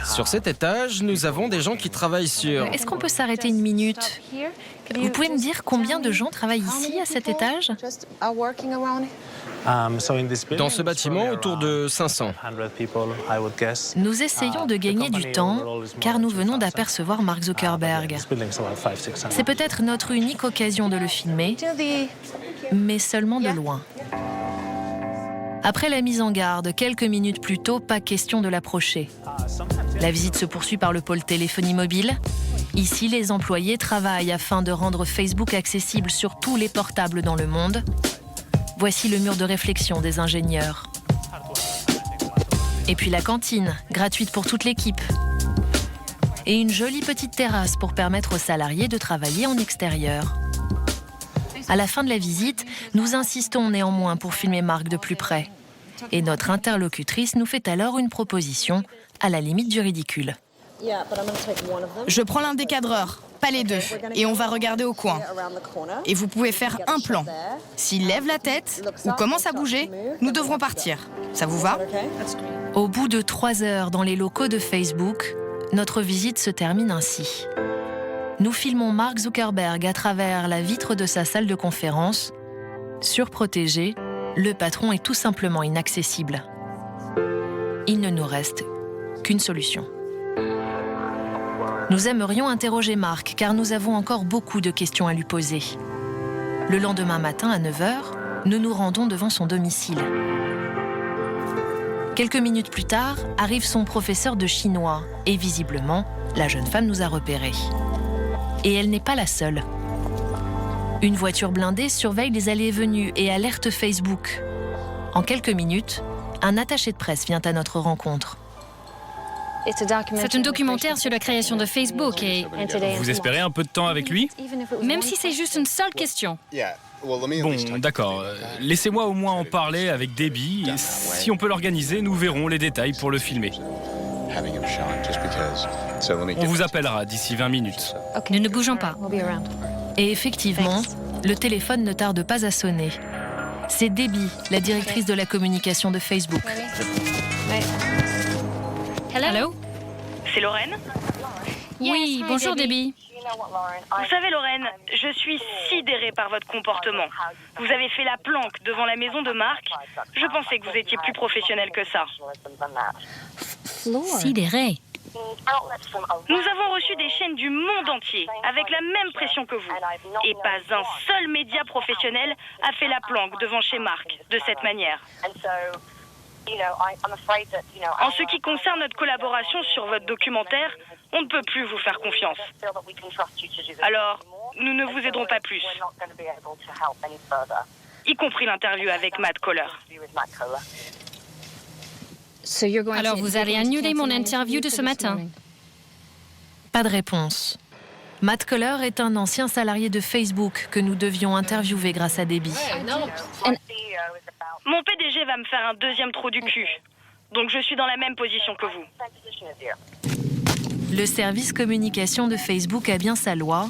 Sur cet étage, nous avons des gens qui travaillent sur... Est-ce qu'on peut s'arrêter une minute? Vous pouvez me dire combien de gens travaillent ici, à cet étage? Dans ce bâtiment, autour de 500. Nous essayons de gagner du temps, car nous venons d'apercevoir Mark Zuckerberg. C'est peut-être notre unique occasion de le filmer, mais seulement de loin. Après la mise en garde, quelques minutes plus tôt, pas question de l'approcher. La visite se poursuit par le pôle téléphonie mobile. Ici, les employés travaillent afin de rendre Facebook accessible sur tous les portables dans le monde. Voici le mur de réflexion des ingénieurs. Et puis la cantine, gratuite pour toute l'équipe. Et une jolie petite terrasse pour permettre aux salariés de travailler en extérieur. À la fin de la visite, nous insistons néanmoins pour filmer Mark de plus près. Et notre interlocutrice nous fait alors une proposition à la limite du ridicule. Je prends l'un des cadreurs, pas les deux, et on va regarder au coin. Et vous pouvez faire un plan. S'il lève la tête ou commence à bouger, nous devrons partir. Ça vous va? Au bout de 3 heures dans les locaux de Facebook, notre visite se termine ainsi. Nous filmons Mark Zuckerberg à travers la vitre de sa salle de conférence. Surprotégé, le patron est tout simplement inaccessible. Il ne nous reste qu'une solution. Nous aimerions interroger Mark, car nous avons encore beaucoup de questions à lui poser. Le lendemain matin, à 9h, nous nous rendons devant son domicile. Quelques minutes plus tard, arrive son professeur de chinois, et visiblement, la jeune femme nous a repérés. Et elle n'est pas la seule. Une voiture blindée surveille les allées et venues et alerte Facebook. En quelques minutes, un attaché de presse vient à notre rencontre. C'est un documentaire sur la création de Facebook et... Vous espérez un peu de temps avec lui? Même si c'est juste une seule question. Bon, d'accord. Laissez-moi au moins en parler avec Debbie. Et si on peut l'organiser, nous verrons les détails pour le filmer. On vous appellera d'ici 20 minutes. Nous ne bougeons pas. Et effectivement, le téléphone ne tarde pas à sonner. C'est Debbie, la directrice de la communication de Facebook. Hello? C'est Lorraine? Oui, bonjour Debbie. Vous savez, Lorraine, je suis sidérée par votre comportement. Vous avez fait la planque devant la maison de Mark. Je pensais que vous étiez plus professionnel que ça. Sidérée. Nous avons reçu des chaînes du monde entier avec la même pression que vous. Et pas un seul média professionnel a fait la planque devant chez Mark de cette manière. En ce qui concerne notre collaboration sur votre documentaire, on ne peut plus vous faire confiance. Alors, nous ne vous aiderons pas plus. Y compris l'interview avec Matt Kohler. Alors vous allez annuler mon interview de ce matin? Pas de réponse. Matt Kohler est un ancien salarié de Facebook que nous devions interviewer grâce à Debbie. Mon PDG va me faire un deuxième trou du cul. Donc je suis dans la même position que vous. Le service communication de Facebook a bien sa loi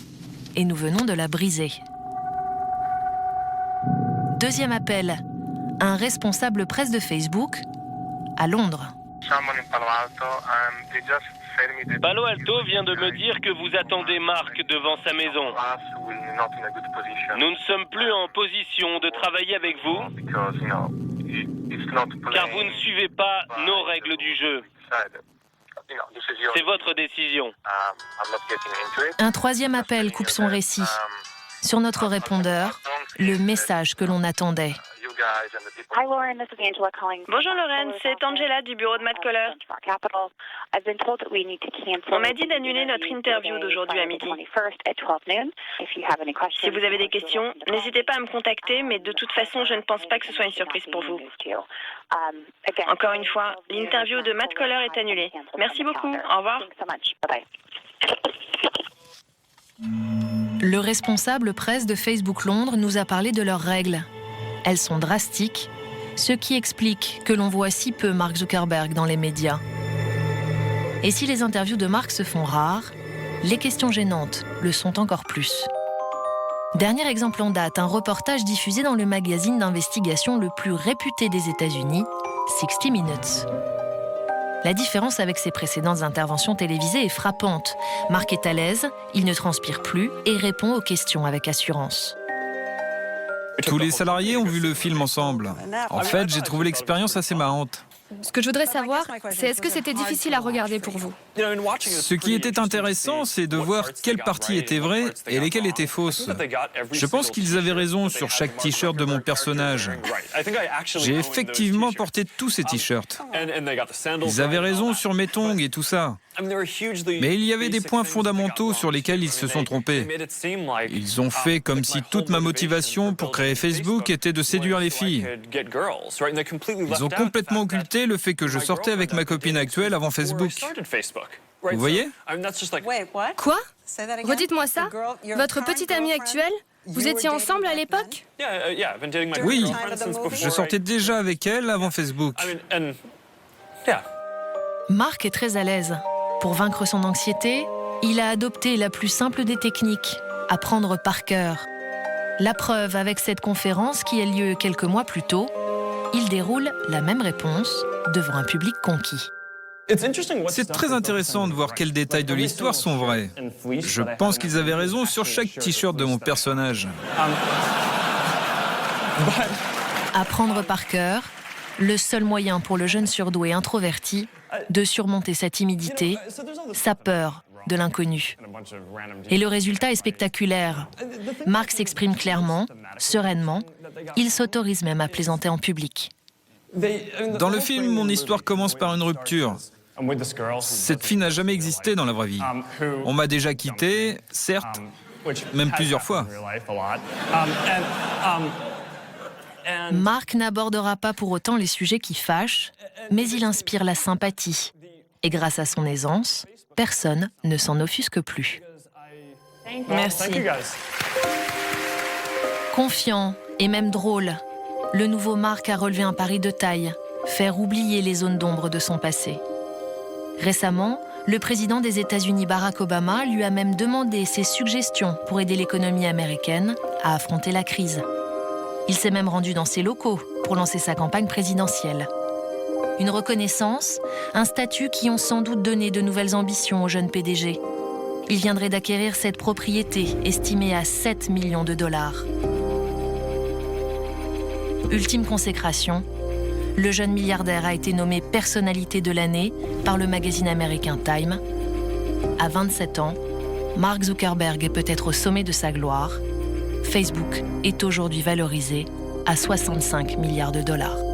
et nous venons de la briser. Deuxième appel. Un responsable presse de Facebook à Londres. Palo Alto vient de me dire que vous attendez Mark devant sa maison. Nous ne sommes plus en position de travailler avec vous, car vous ne suivez pas nos règles du jeu. C'est votre décision. Un troisième appel coupe son récit. Sur notre répondeur, le message que l'on attendait. Bonjour Lorraine, c'est Angela du bureau de Matt Kohler. On m'a dit d'annuler notre interview d'aujourd'hui à midi. Si vous avez des questions, n'hésitez pas à me contacter, mais de toute façon, je ne pense pas que ce soit une surprise pour vous. Encore une fois, l'interview de Matt Kohler est annulée. Merci beaucoup, au revoir. Le responsable presse de Facebook Londres nous a parlé de leurs règles. Elles sont drastiques, ce qui explique que l'on voit si peu Mark Zuckerberg dans les médias. Et si les interviews de Mark se font rares, les questions gênantes le sont encore plus. Dernier exemple en date, un reportage diffusé dans le magazine d'investigation le plus réputé des États-Unis, 60 Minutes. La différence avec ses précédentes interventions télévisées est frappante. Mark est à l'aise, il ne transpire plus et répond aux questions avec assurance. Tous les salariés ont vu le film ensemble. En fait, j'ai trouvé l'expérience assez marrante. Ce que je voudrais savoir, c'est est-ce que c'était difficile à regarder pour vous? Ce qui était intéressant, c'est de voir quelles parties étaient vraies et lesquelles étaient fausses. Je pense qu'ils avaient raison sur chaque t-shirt de mon personnage. J'ai effectivement porté tous ces t-shirts. Ils avaient raison sur mes tongs et tout ça. Mais il y avait des points fondamentaux sur lesquels ils se sont trompés. Ils ont fait comme si toute ma motivation pour créer Facebook était de séduire les filles. Ils ont complètement occulté le fait que je sortais avec ma copine actuelle avant Facebook. Vous voyez? Quoi? Redites-moi ça. Votre petite amie actuelle? Vous étiez ensemble à l'époque? Oui, je sortais déjà avec elle avant Facebook. Mark est très à l'aise. Pour vaincre son anxiété, il a adopté la plus simple des techniques, apprendre par cœur. La preuve avec cette conférence qui a lieu quelques mois plus tôt, il déroule la même réponse devant un public conquis. C'est très intéressant de voir quels détails de l'histoire sont vrais. Je pense qu'ils avaient raison sur chaque t-shirt de mon personnage. Apprendre par cœur, le seul moyen pour le jeune surdoué introverti de surmonter sa timidité, sa peur de l'inconnu. Et le résultat est spectaculaire. Mark s'exprime clairement, sereinement. Il s'autorise même à plaisanter en public. Dans le film, mon histoire commence par une rupture. Cette fille n'a jamais existé dans la vraie vie. On m'a déjà quitté, certes, même plusieurs fois. Mark n'abordera pas pour autant les sujets qui fâchent, mais il inspire la sympathie. Et grâce à son aisance, personne ne s'en offusque plus. Merci. Confiant et même drôle, le nouveau Mark a relevé un pari de taille, faire oublier les zones d'ombre de son passé. Récemment, le président des États-Unis Barack Obama lui a même demandé ses suggestions pour aider l'économie américaine à affronter la crise. Il s'est même rendu dans ses locaux pour lancer sa campagne présidentielle. Une reconnaissance, un statut qui ont sans doute donné de nouvelles ambitions au jeune PDG. Il viendrait d'acquérir cette propriété estimée à 7 millions de dollars. Ultime consécration, le jeune milliardaire a été nommé personnalité de l'année par le magazine américain Time. À 27 ans, Mark Zuckerberg est peut-être au sommet de sa gloire. Facebook est aujourd'hui valorisé à 65 milliards de dollars.